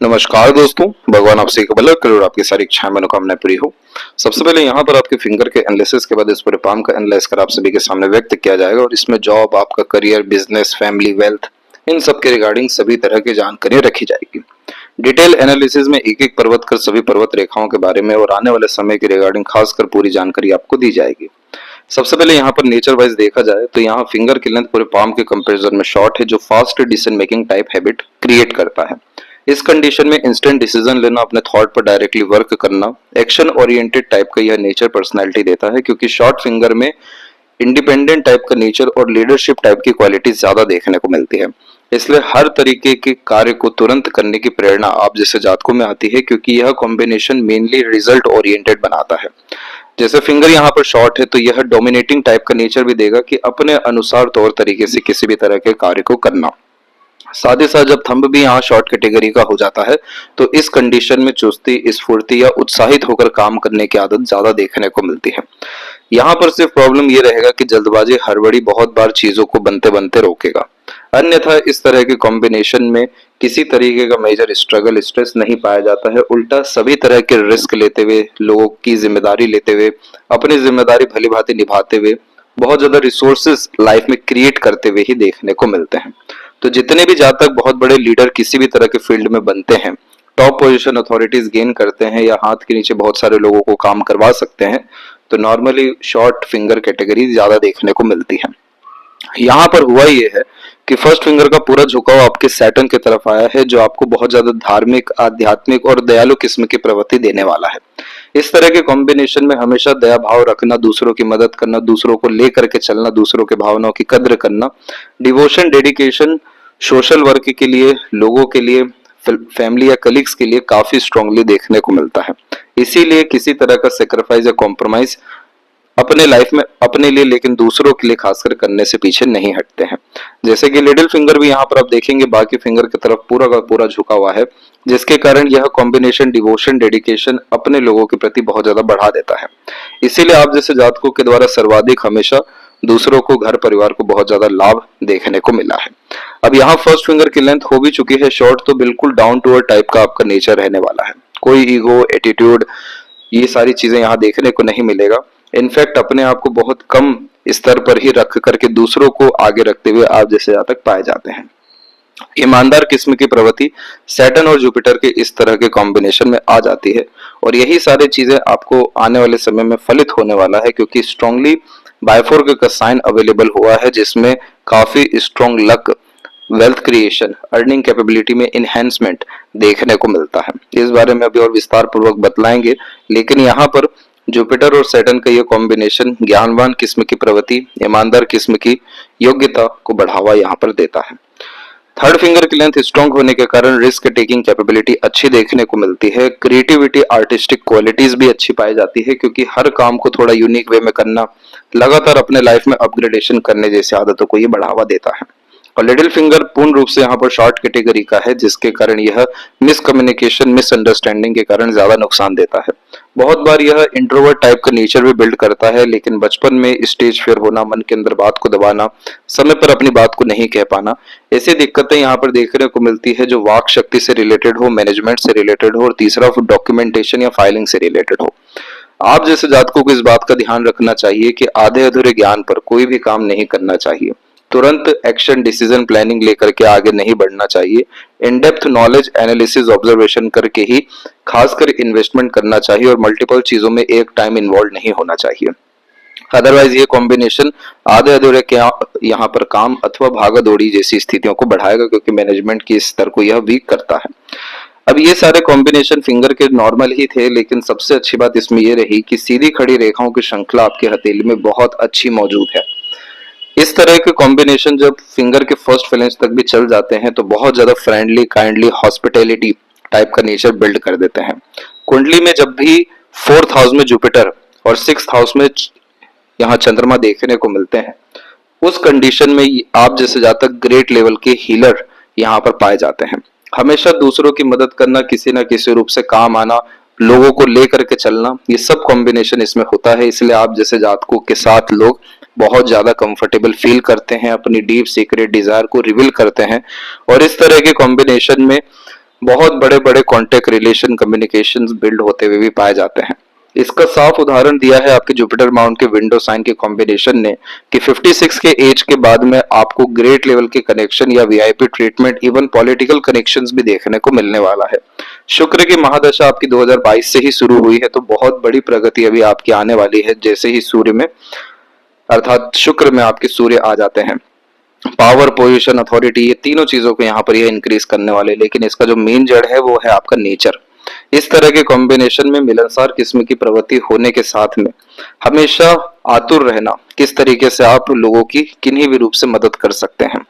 नमस्कार दोस्तों, भगवान आपसे भला करे और आपकी सारी इच्छाएं मनोकामनाएं पूरी हो। सबसे पहले यहाँ पर आपके फिंगर के एनालिसिस के बाद इस पूरे पाम का एनालाइज कर आप सभी के सामने व्यक्त किया जाएगा और इसमें जॉब, आपका करियर, बिजनेस, फैमिली, वेल्थ, इन सब के रिगार्डिंग सभी तरह की जानकारी रखी जाएगी। डिटेल एनालिसिस में एक एक पर्वत कर सभी पर्वत रेखाओं के बारे में और आने वाले समय के रिगार्डिंग खासकर पूरी जानकारी आपको दी जाएगी। सबसे पहले यहाँ पर नेचर वाइज देखा जाए तो यहाँ फिंगर की लेंथ पूरे पाम के कंपैरिजन में शॉर्ट है, जो fast decision making type habit create करता है। इस कंडीशन में इंस्टेंट डिसीजन लेना, अपने थॉट पर डायरेक्टली वर्क करना, एक्शन ओरिएंटेड टाइप का यह नेचर पर्सनालिटी देता है, क्योंकि शॉर्ट फिंगर में इंडिपेंडेंट टाइप का नेचर और लीडरशिप टाइप की क्वालिटी ज्यादा देखने को मिलती है। इसलिए हर तरीके के कार्य को तुरंत करने की प्रेरणा आप जैसे जातकों में आती है, क्योंकि यह कॉम्बिनेशन मेनली रिजल्ट ओरिएंटेड बनाता है। जैसे फिंगर यहाँ पर शॉर्ट है तो यह डोमिनेटिंग टाइप का नेचर भी देगा कि अपने अनुसार तौर तरीके से किसी भी तरह के कार्य को करना। साथ ही साथ जब थंब भी यहाँ शॉर्ट कैटेगरी का हो जाता है तो इस कंडीशन में चुस्ती, स्फूर्ति या उत्साहित होकर काम करने की आदत ज्यादा देखने को मिलती है। यहाँ पर सिर्फ प्रॉब्लम ये रहेगा कि जल्दबाजी, हड़बड़ी बहुत बार चीजों को बनते बनते रोकेगा। अन्यथा इस तरह के कॉम्बिनेशन में किसी तरीके का मेजर स्ट्रगल, स्ट्रेस नहीं पाया जाता है। उल्टा सभी तरह के रिस्क लेते हुए, लोगों की जिम्मेदारी लेते हुए, अपनी जिम्मेदारी भली भांति निभाते हुए, बहुत ज्यादा रिसोर्सेज लाइफ में क्रिएट करते हुए ही देखने को मिलते हैं। तो जितने भी जातक बहुत बड़े लीडर किसी भी तरह के फील्ड में बनते हैं, टॉप पोजीशन अथॉरिटीज गेन करते हैं या हाथ के नीचे बहुत सारे लोगों को काम करवा सकते हैं, तो नॉर्मली शॉर्ट फिंगर कैटेगरी ज्यादा देखने को मिलती है। यहाँ पर हुआ ये है कि फर्स्ट फिंगर का पूरा झुकाव आपके सैटर्न की तरफ आया है, जो आपको बहुत ज्यादा धार्मिक, आध्यात्मिक और दयालु किस्म की प्रवृत्ति देने वाला है। इस तरह के कॉम्बिनेशन में हमेशा दया भाव रखना, दूसरों की मदद करना, दूसरों को लेकर के चलना, दूसरों के भावनाओं की कद्र करना, डिवोशन, डेडिकेशन, सोशल वर्क के लिए, लोगों के लिए, फैमिली या कलीग्स के लिए काफी स्ट्रांगली देखने को मिलता है। इसीलिए किसी तरह का सेक्रीफाइस या कॉम्प्रोमाइज अपने लाइफ में अपने लिए, लेकिन दूसरों के लिए खासकर करने से पीछे नहीं हटते हैं। जैसे कि लिटिल फिंगर भी यहाँ पर आप देखेंगे बाकी फिंगर की तरफ पूरा का पूरा झुका हुआ है, जिसके कारण यह कॉम्बिनेशन डिवोशन, डेडिकेशन अपने लोगों के प्रति बहुत ज्यादा बढ़ा देता है। इसीलिए आप जैसे जातकों के द्वारा सर्वाधिक हमेशा दूसरों को, घर परिवार को बहुत ज्यादा लाभ देखने को मिला है। अब यहाँ फर्स्ट फिंगर की लेंथ हो भी चुकी है शॉर्ट, तो बिल्कुल डाउन टू अर्थ टाइप का आपका नेचर रहने वाला है। कोई ईगो, एटीट्यूड, ये सारी चीजें यहाँ देखने को नहीं मिलेगा। इनफैक्ट अपने आप को बहुत कम स्तर पर ही रख करके दूसरों को आगे रखते हुए आप जैसे जातक पाए जाते हैं। ईमानदार किस्म की प्रवृत्ति सैटर्न और जुपिटर के इस तरह के कॉम्बिनेशन में आ जाती है और यही सारी चीजें आपको आने वाले समय में फलित होने वाला है, क्योंकि स्ट्रांगली बायफोर्क का साइन अवेलेबल हुआ है, जिसमें काफी strong luck, wealth creation, earning capability में इनहेंसमेंट देखने को मिलता है। इस बारे में अभी और विस्तार पूर्वक बतलाएंगे, लेकिन यहाँ पर जुपिटर और सैटर्न का यह कॉम्बिनेशन ज्ञानवान किस्म की प्रवृत्ति, ईमानदार किस्म की योग्यता को बढ़ावा यहाँ पर देता है। थर्ड फिंगर की लेंथ स्ट्रॉन्ग होने के कारण रिस्क टेकिंग कैपेबिलिटी अच्छी देखने को मिलती है। क्रिएटिविटी, आर्टिस्टिक क्वालिटीज भी अच्छी पाई जाती है, क्योंकि हर काम को थोड़ा यूनिक वे में करना, लगातार अपने लाइफ में अपग्रेडेशन करने जैसी आदतों को ये बढ़ावा देता है। और लिटिल फिंगर पूर्ण रूप से यहाँ पर शॉर्ट कैटेगरी का है, जिसके कारण यह मिसकम्युनिकेशन, मिसअंडरस्टैंडिंग के कारण ज्यादा नुकसान देता है। बहुत बार यह इंट्रोवर्ट टाइप का नेचर भी बिल्ड करता है, लेकिन बचपन में स्टेज फियर होना, मन के अंदर बात को दबाना, समय पर अपनी बात को नहीं कह पाना, ऐसी दिक्कतें यहाँ पर देखने को मिलती है, जो वाक शक्ति से रिलेटेड हो, मैनेजमेंट से रिलेटेड हो और तीसरा डॉक्यूमेंटेशन या फाइलिंग से रिलेटेड हो। आप जैसे जातकों को इस बात का ध्यान रखना चाहिए कि आधे अधूरे ज्ञान पर कोई भी काम नहीं करना चाहिए। तुरंत एक्शन, डिसीजन, प्लानिंग लेकर के आगे नहीं बढ़ना चाहिए। In depth knowledge, analysis, observation करके ही खासकर इन्वेस्टमेंट करना चाहिए और मल्टीपल चीजों में एक टाइम इन्वॉल्व नहीं होना चाहिए। अदरवाइज ये कॉम्बिनेशन आधे अधूरे यहाँ पर काम अथवा भागा दौड़ी जैसी स्थितियों को बढ़ाएगा, क्योंकि मैनेजमेंट की स्तर को यह वीक करता है। अब ये सारे कॉम्बिनेशन फिंगर के नॉर्मल ही थे, लेकिन सबसे अच्छी बात इसमें यह रही कि सीधी खड़ी रेखाओं की श्रृंखला आपके हथेली में बहुत अच्छी मौजूद है। इस तरह के कॉम्बिनेशन जब फिंगर के फर्स्ट फ्लैंज तक भी चल जाते हैं तो बहुत ज्यादा फ्रेंडली, काइंडली, हॉस्पिटैलिटी टाइप का नेचर बिल्ड कर देते हैं। कुंडली में जब भी फोर्थ हाउस में जुपिटर और सिक्स्थ हाउस में यहाँ चंद्रमा देखने को मिलते हैं, उस कंडीशन में आप जैसे जातक ग्रेट लेवल के हीलर यहाँ पर पाए जाते हैं। हमेशा दूसरों की मदद करना, किसी न किसी रूप से काम आना, लोगों को लेकर के चलना, ये सब कॉम्बिनेशन इसमें होता है। इसलिए आप जैसे जातकों के साथ लोग बहुत ज्यादा कंफर्टेबल फील करते हैं, अपनी डीप सीक्रेट डिजायर को रिवील करते हैं और इस तरह के कॉम्बिनेशन में बहुत बड़े बड़े कॉन्टेक्ट रिलेशन कम्युनिकेशंस बिल्ड होते हुए भी पाए जाते हैं। इसका साफ उदाहरण दिया है आपके जुपिटर माउंट के विंडो साइन के कॉम्बिनेशन ने कि 56 के एज के बाद में आपको ग्रेट लेवल के कनेक्शन या VIP treatment, even political connections भी देखने को मिलने वाला है। शुक्र की महादशा आपकी 2022 से ही शुरू हुई है, तो बहुत बड़ी प्रगति अभी आपकी आने वाली है जैसे ही सूर्य में, अर्थात शुक्र में आपके सूर्य आ जाते हैं। पावर, पोजीशन, अथॉरिटी, ये तीनों चीजों को यहाँ पर ये इंक्रीज करने वाले, लेकिन इसका जो मेन जड़ है वो है आपका नेचर। इस तरह के कॉम्बिनेशन में मिलनसार किस्म की प्रवृत्ति होने के साथ में हमेशा आतुर रहना, किस तरीके से आप लोगों की किन्हीं भी रूप से मदद कर सकते हैं।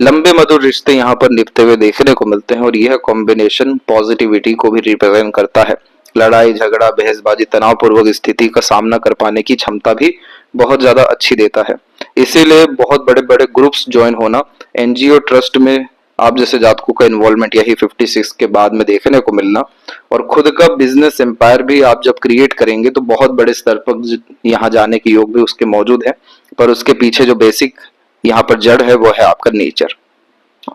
लंबे मधुर रिश्ते यहाँ पर निभते हुए देखने को मिलते हैं और यह कॉम्बिनेशन पॉजिटिविटी को भी रिप्रेजेंट करता है। लड़ाई झगड़ा, बहसबाजी, तनावपूर्वक स्थिति का सामना कर पाने की क्षमता भी बहुत ज्यादा अच्छी देता है। इसीलिए बहुत बड़े बड़े ग्रुप्स ज्वाइन होना, एनजीओ, ट्रस्ट में आप जैसे जातकों का इन्वॉल्वमेंट यही 56 के बाद में देखने को मिलना, और खुद का बिजनेस एम्पायर भी आप जब क्रिएट करेंगे तो बहुत बड़े स्तर पर यहाँ जाने के योग भी उसके मौजूद है। पर उसके पीछे जो बेसिक यहाँ पर जड़ है वो है आपका नेचर।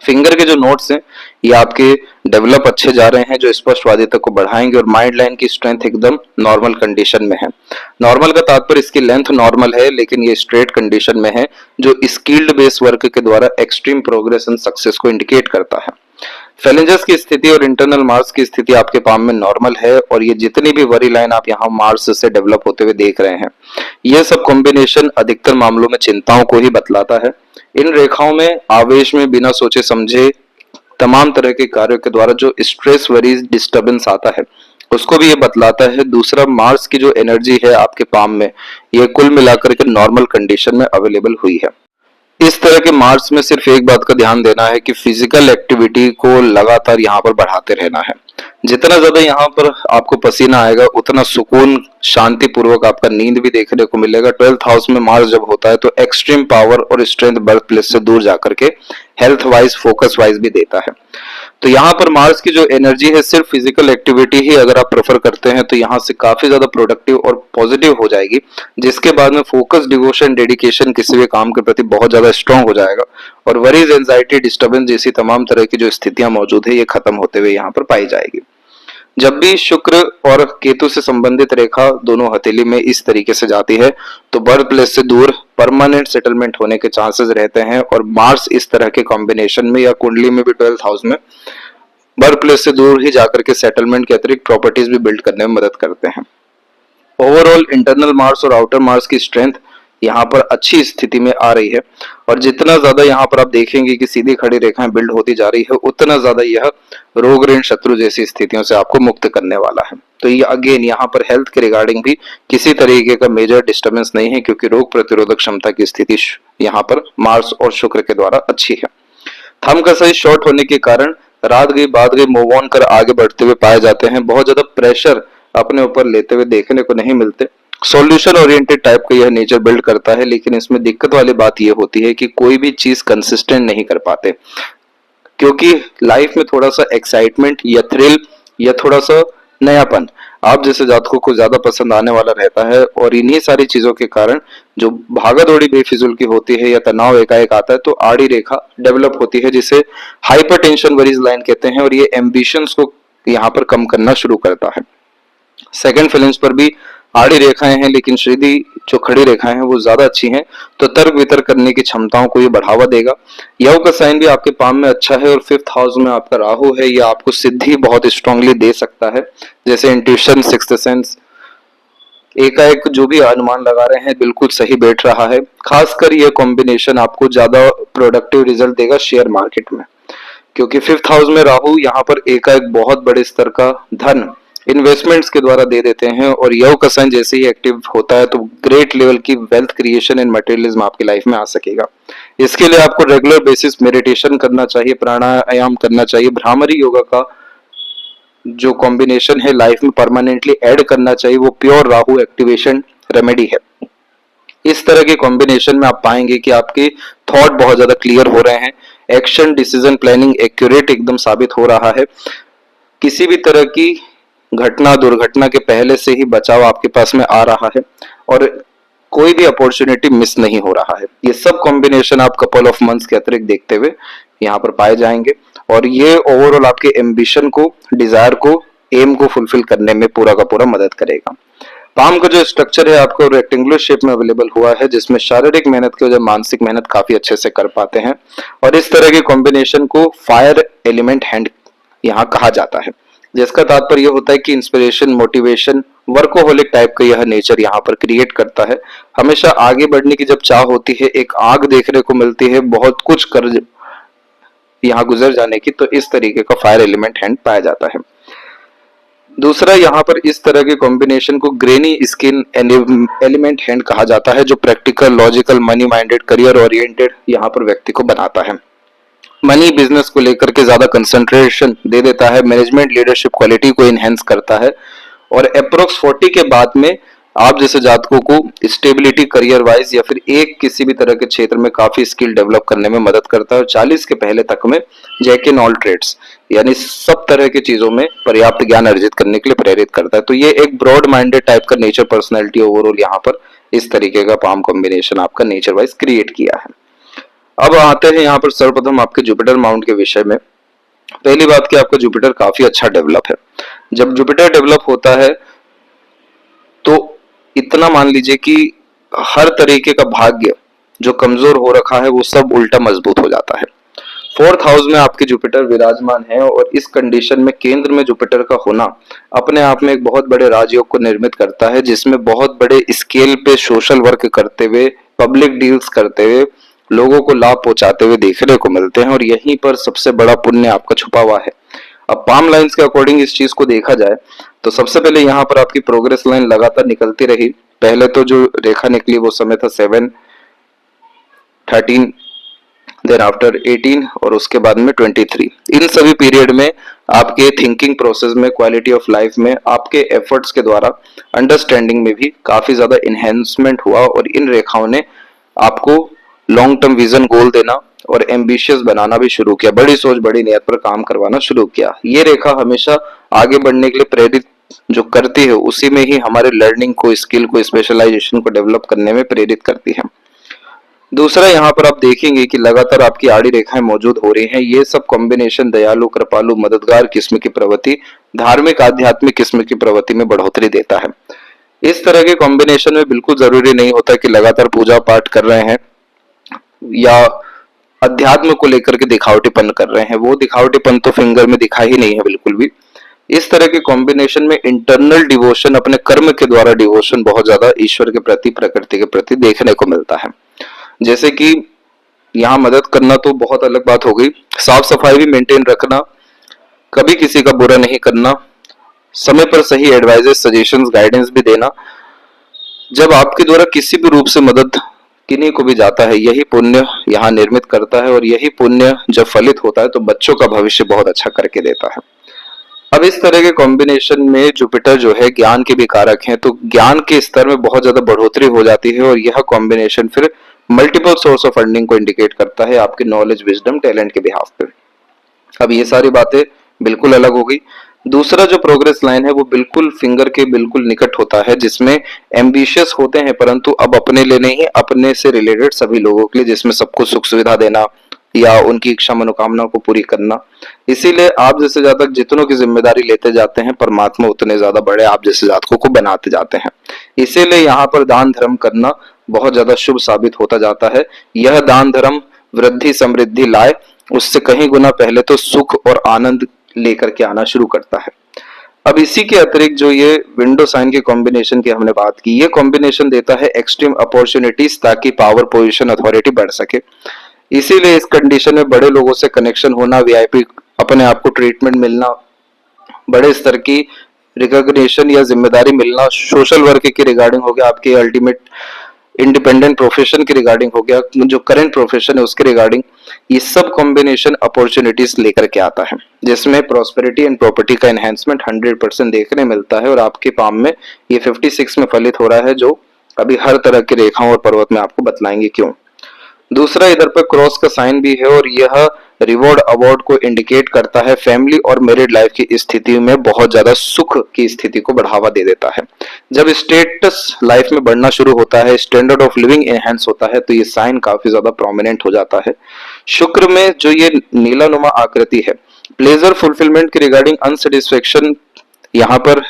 फिंगर के जो नोट्स हैं ये आपके डेवलप अच्छे जा रहे हैं, जो स्पष्टवादिता को बढ़ाएंगे, और माइंड लाइन की स्ट्रेंथ एकदम नॉर्मल कंडीशन में है। नॉर्मल का तात्पर्य इसकी लेंथ नॉर्मल है, लेकिन ये स्ट्रेट कंडीशन में है, जो स्किल्ड बेस वर्क के द्वारा एक्सट्रीम प्रोग्रेस एंड सक्सेस को इंडिकेट करता है। फेलेंजस की स्थिति और इंटरनल मार्स की स्थिति आपके पाम में नॉर्मल है, और ये जितनी भी वरी लाइन आप यहाँ मार्स से डेवलप होते हुए देख रहे हैं, ये सब कॉम्बिनेशन अधिकतर मामलों में चिंताओं को ही बतलाता है। इन रेखाओं में आवेश में बिना सोचे समझे तमाम तरह के कार्यों के द्वारा जो स्ट्रेस, वरीज, डिस्टर्बेंस आता है उसको भी ये बतलाता है। दूसरा, मार्स की जो एनर्जी है आपके पाम में, ये कुल मिलाकर के नॉर्मल कंडीशन में अवेलेबल हुई है। इस तरह के मार्स में सिर्फ एक बात का ध्यान देना है कि फिजिकल एक्टिविटी को लगातार यहाँ पर बढ़ाते रहना है। जितना ज्यादा यहाँ पर आपको पसीना आएगा उतना सुकून, शांति पूर्वक आपका नींद भी देखने को मिलेगा। 12th हाउस में मार्स जब होता है तो एक्सट्रीम पावर और स्ट्रेंथ बर्थ प्लेस से दूर जाकर के हेल्थ वाइज, फोकस वाइज भी देता है। तो यहाँ पर मार्स की जो एनर्जी है, सिर्फ फिजिकल एक्टिविटी ही अगर आप प्रेफर करते हैं तो यहाँ से काफी ज्यादा प्रोडक्टिव और पॉजिटिव हो जाएगी, जिसके बाद में फोकस, डिवोशन, डेडिकेशन किसी भी काम के प्रति बहुत ज्यादा स्ट्रांग हो जाएगा, और वरीज, एंजाइटी, डिस्टर्बेंस जैसी तमाम तरह की जो स्थितियां मौजूद है ये खत्म होते हुए यहाँ पर पाई जाएगी। जब भी शुक्र और केतु से संबंधित रेखा दोनों हथेली में इस तरीके से जाती है तो बर्थ प्लेस से दूर परमानेंट सेटलमेंट होने के चांसेस रहते हैं, और मार्स इस तरह के कॉम्बिनेशन में या कुंडली में भी 12th हाउस में बर्थ प्लेस से दूर ही जाकर के सेटलमेंट के अतिरिक्त प्रॉपर्टीज भी बिल्ड करने में मदद करते हैं। ओवरऑल इंटरनल मार्स और आउटर मार्स की स्ट्रेंथ यहाँ पर अच्छी स्थिति में आ रही है, और जितना ज्यादा यहाँ पर आप देखेंगे कि सीधी खड़ी रेखाएं बिल्ड होती जा रही है, उतना ज्यादा यह रोग, ऋण, शत्रु जैसी स्थितियों से आपको मुक्त करने वाला है। तो ये अगेन यहाँ पर हेल्थ के रिगार्डिंग भी किसी तरीके का मेजर डिस्टर्बेंस नहीं है, क्योंकि रोग प्रतिरोधक क्षमता की स्थिति यहाँ पर मार्स और शुक्र के द्वारा अच्छी है। थंब का साइज शॉर्ट होने के कारण रात गई बात गई मूव ऑन कर आगे बढ़ते हुए पाए जाते हैं। बहुत ज्यादा प्रेशर अपने ऊपर लेते हुए देखने को नहीं मिलते। सॉल्यूशन ओरिएंटेड टाइप का यह नेचर बिल्ड करता है, लेकिन इसमें दिक्कत वाली बात यह होती है कि कोई भी चीज कंसिस्टेंट नहीं कर पाते, क्योंकि लाइफ में थोड़ा सा एक्साइटमेंट या थ्रिल या थोड़ा सा नयापन आप जैसे जातकों को ज्यादा पसंद आने वाला रहता है, और इन्हीं सारी चीजों के कारण जो भागा दौड़ी बेफिजुल की होती है या तनाव एकाएक आता है तो आड़ी रेखा डेवलप होती है, जिसे हाइपरटेंशन वरीज लाइन कहते हैं, और ये एम्बिशंस को यहाँ पर कम करना शुरू करता है। सेकंड फिलेंस पर भी आड़ी रेखाएं हैं, लेकिन श्रीधि जो खड़ी रेखाएं हैं वो ज्यादा अच्छी हैं, तो तर्क वितर्क करने की क्षमताओं को ये बढ़ावा देगा। यव का साइन भी आपके पाम में अच्छा है, और 5th हाउस में आपका राहु है, ये आपको सिद्धि बहुत स्ट्रांगली दे सकता है, जैसे इंट्यूशन, सिक्स्थ सेंस, एकाएक जो भी अनुमान लगा रहे हैं बिल्कुल सही बैठ रहा है। खासकर यह कॉम्बिनेशन आपको ज्यादा प्रोडक्टिव रिजल्ट देगा शेयर मार्केट में, क्योंकि 5th हाउस में राहु यहाँ पर एकाएक बहुत बड़े स्तर का धन इन्वेस्टमेंट्स के द्वारा दे देते हैं, और यव का साइन जैसे ही एक्टिव होता है तो ग्रेट लेवल की वेल्थ क्रिएशन एंड मटेरियलिज्म आपकी लाइफ में आ सकेगा। इसके लिए आपको रेगुलर बेसिस मेडिटेशन करना चाहिए, प्राणायाम करना चाहिए, भ्रामरी योगा का जो कॉम्बिनेशन है लाइफ में परमानेंटली ऐड करना चाहिए, वो प्योर राहु एक्टिवेशन रेमेडी है। इस तरह के कॉम्बिनेशन में आप पाएंगे कि आपके थॉट बहुत ज्यादा क्लियर हो रहे हैं, एक्शन, डिसीजन, प्लानिंग एक्यूरेट एकदम साबित हो रहा है, किसी भी तरह की घटना, दुर्घटना के पहले से ही बचाव आपके पास में आ रहा है, और कोई भी अपॉर्चुनिटी मिस नहीं हो रहा है। ये सब कॉम्बिनेशन आप कपल ऑफ मंथ्स के अतिरिक्त देखते हुए यहाँ पर पाए जाएंगे। और ये ओवरऑल आपके एम्बिशन को, डिजायर को, एम को फुलफिल करने में पूरा का पूरा मदद करेगा। पाम का जो स्ट्रक्चर है आपको रेक्टेंगुलर शेप में अवेलेबल हुआ है, जिसमें शारीरिक मेहनत की वजह मानसिक मेहनत काफी अच्छे से कर पाते हैं। और इस तरह के कॉम्बिनेशन को फायर एलिमेंट हैंड यहाँ कहा जाता है, जिसका तात्पर्य यह होता है कि इंस्पिरेशन, मोटिवेशन, वर्कोहोलिक टाइप का यह नेचर यहाँ पर क्रिएट करता है। हमेशा आगे बढ़ने की जब चाह होती है, एक आग देखने को मिलती है बहुत कुछ कर यहाँ गुजर जाने की, तो इस तरीके का फायर एलिमेंट हैंड पाया जाता है। दूसरा, यहाँ पर इस तरह के कॉम्बिनेशन को ग्रेनी स्किन एलिमेंट हैंड कहा जाता है, जो practical, logical, money minded, career oriented यहाँ पर व्यक्ति को बनाता है। मनी बिजनेस को लेकर के ज्यादा कंसंट्रेशन दे देता है, मैनेजमेंट लीडरशिप क्वालिटी को इनहेंस करता है। और अप्रोक्स 40 के बाद में आप जैसे जातकों को स्टेबिलिटी करियर वाइज या फिर एक किसी भी तरह के क्षेत्र में काफी स्किल डेवलप करने में मदद करता है। और 40 के पहले तक में जैक इन ऑल ट्रेड्स यानी सब तरह की चीजों में पर्याप्त ज्ञान अर्जित करने के लिए प्रेरित करता है। तो ये एक ब्रॉड माइंडेड टाइप का नेचर पर्सनैलिटी ओवरऑल यहाँ पर इस तरीके का पाम कॉम्बिनेशन आपका नेचर वाइज क्रिएट किया है। अब आते हैं यहाँ पर सर्वप्रथम आपके जुपिटर माउंट के विषय में। पहली बात कि आपका जुपिटर काफी अच्छा डेवलप है। जब जुपिटर डेवलप होता है तो इतना मान लीजिए कि हर तरीके का भाग्य जो कमजोर हो रखा है वो सब उल्टा मजबूत हो जाता है। 4th हाउस में आपके जुपिटर विराजमान है और इस कंडीशन में केंद्र में जुपिटर का होना अपने आप में एक बहुत बड़े राजयोग को निर्मित करता है, जिसमें बहुत बड़े स्केल पे सोशल वर्क करते हुए, पब्लिक डील्स करते हुए, लोगों को लाभ पहुंचाते हुए देखने को मिलते हैं। और यहीं पर सबसे बड़ा पुण्य आपका छुपा हुआ है। अब पाम लाइंस के अकॉर्डिंग इस चीज को देखा जाए तो सबसे पहले यहाँ पर आपकी प्रोग्रेस लाइन लगातार निकलती रही। पहले तो जो रेखा निकली वो समय था 7, 13, देन आफ्टर 18 और उसके बाद में 23। इन सभी पीरियड में आपके थिंकिंग प्रोसेस में, क्वालिटी ऑफ लाइफ में, आपके एफर्ट्स के द्वारा अंडरस्टैंडिंग में भी काफी ज्यादा इनहेंसमेंट हुआ। और इन रेखाओं ने आपको लॉन्ग टर्म विजन, गोल देना और एम्बिशियस बनाना भी शुरू किया। बड़ी सोच, बड़ी नियत पर काम करवाना शुरू किया। ये रेखा हमेशा आगे बढ़ने के लिए प्रेरित जो करती है, उसी में ही हमारे लर्निंग को, स्किल को, स्पेशलाइजेशन को डेवलप करने में प्रेरित करती है। दूसरा, यहाँ पर आप देखेंगे कि लगातार आपकी आड़ी रेखाएं मौजूद हो रही हैं। ये सब कॉम्बिनेशन दयालु, कृपालु, मददगार किस्म की प्रवृत्ति, धार्मिक, आध्यात्मिक किस्म की प्रवृत्ति में बढ़ोतरी देता है। इस तरह के कॉम्बिनेशन में बिल्कुल जरूरी नहीं होता कि लगातार पूजा पाठ कर रहे हैं या अध्यात्म को लेकर के दिखावटीपन कर रहे हैं। वो दिखावटीपन तो फिंगर में दिखा ही नहीं है बिल्कुल भी। इस तरह के कॉम्बिनेशन में इंटरनल डिवोशन, अपने कर्म के द्वारा डिवोशन बहुत ज्यादा ईश्वर के प्रति, प्रकृति के प्रति देखने को मिलता है। जैसे कि यहाँ मदद करना तो बहुत अलग बात हो गई, साफ सफाई भी मेंटेन रखना, कभी किसी का बुरा नहीं करना, समय पर सही एडवाइजेस, सजेशंस, गाइडेंस भी देना। जब आपके द्वारा किसी भी रूप से मदद किन्हीं को भी जाता है, यही पुण्य यहाँ निर्मित करता है। और यही पुण्य जब फलित होता है तो बच्चों का भविष्य बहुत अच्छा करके देता है। अब इस तरह के कॉम्बिनेशन में जुपिटर जो है ज्ञान के भी कारक हैं, तो ज्ञान के स्तर में बहुत ज्यादा बढ़ोतरी हो जाती है। और यह कॉम्बिनेशन फिर मल्टीपल सोर्स ऑफ फंडिंग को इंडिकेट करता है आपके नॉलेज, विजडम, टैलेंट के बिहाफ पे। अब ये सारी बातें बिल्कुल अलग हो गई। दूसरा जो प्रोग्रेस लाइन है वो बिल्कुल फिंगर के बिल्कुल निकट होता है, जिसमें एम्बिशियस होते हैं परंतु अब अपने लिए नहीं, अपने से रिलेटेड सभी लोगों के लिए, जिसमें सबको सुख सुविधा देना या उनकी इच्छा मनोकामना को पूरी करना। इसीलिए आप जैसे जातक जितनों की जिम्मेदारी लेते जाते हैं, परमात्मा उतने ज्यादा बड़े आप जैसे जातकों को बनाते जाते हैं। इसीलिए यहाँ पर दान धर्म करना बहुत ज्यादा शुभ साबित होता जाता है। यह दान धर्म वृद्धि, समृद्धि लाए, उससे कहीं गुना पहले तो सुख और आनंद लेकर के आना शुरू करता है। अब इसी के अतिरिक्त जो ये विंडो साइन के कॉम्बिनेशन की हमने बात की, ये कॉम्बिनेशन देता है एक्सट्रीम अपॉर्चुनिटीज, ताकि पावर, पोजीशन, अथॉरिटी बढ़ सके। इसीलिए इस कंडीशन में बड़े लोगों से कनेक्शन होना, वीआईपी अपने आप को ट्रीटमेंट मिलना, बड़े स्तर की रिकॉग्निशन या जिम्मेदारी मिलना, सोशल वर्क की रिगार्डिंग हो गया, आपके अल्टीमेट इंडिपेंडेंट प्रोफेशन की रिगार्डिंग हो गया, जो करंट प्रोफेशन है उसके रिगार्डिंग, ये सब कॉम्बिनेशन अपॉर्चुनिटीज लेकर के आता है, जिसमें प्रॉस्पेरिटी एंड प्रॉपर्टी का एनहेंसमेंट 100% देखने मिलता है। और आपके पाम में ये 56 में फलित हो रहा है, जो अभी हर तरह की रेखाओं और पर्वत में आपको बतलाएंगे क्यों। दूसरा, इधर पर क्रॉस का साइन भी है और यह रिवॉर्ड अवार्ड को इंडिकेट करता है। फैमिली और मैरिड लाइफ की स्थिति में बहुत ज्यादा सुख की स्थिति को बढ़ावा दे देता है। जब स्टेटस लाइफ में बढ़ना शुरू होता है, स्टैंडर्ड ऑफ लिविंग एनहेंस होता है, तो ये साइन काफी ज्यादा प्रोमिनेंट हो जाता है। शुक्र में जो ये नीलानुमा आकृति है, प्लेजर फुलफिलमेंट के रिगार्डिंग अनसेटिस्फेक्शन यहाँ पर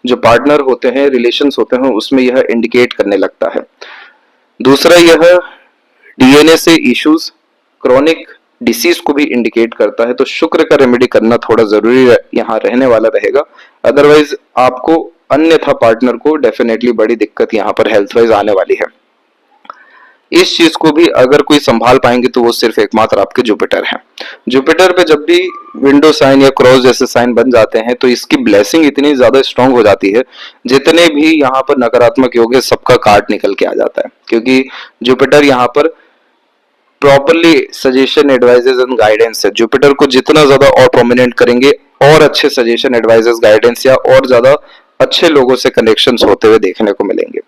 जो पार्टनर होते हैं, रिलेशंस होते हैं, उसमें यह इंडिकेट करने लगता है। दूसरा, यह डीएनए से इश्यूज, क्रॉनिक डिसीज को भी इंडिकेट करता है। तो शुक्र का रेमेडी करना थोड़ा जरूरी यहाँ रहने वाला रहेगा, अदरवाइज आपको अन्यथा पार्टनर को डेफिनेटली बड़ी दिक्कत यहाँ पर हेल्थ वाइज आने वाली है। इस चीज को भी अगर कोई संभाल पाएंगे तो वो सिर्फ एकमात्र आपके जुपिटर है। जुपिटर पे जब भी विंडो साइन या क्रॉस जैसे साइन बन जाते हैं तो इसकी ब्लेसिंग इतनी ज्यादा स्ट्रांग हो जाती है, जितने भी यहाँ पर नकारात्मक योग है सबका काट निकल के आ जाता है, क्योंकि जुपिटर यहाँ पर properly suggestion, advises and guidance है। जुपिटर को जितना ज्यादा और प्रोमिनेंट करेंगे और अच्छे सजेशन, एडवाइजेस, गाइडेंस या और ज्यादा अच्छे लोगों से कनेक्शंस होते हुए देखने को मिलेंगे।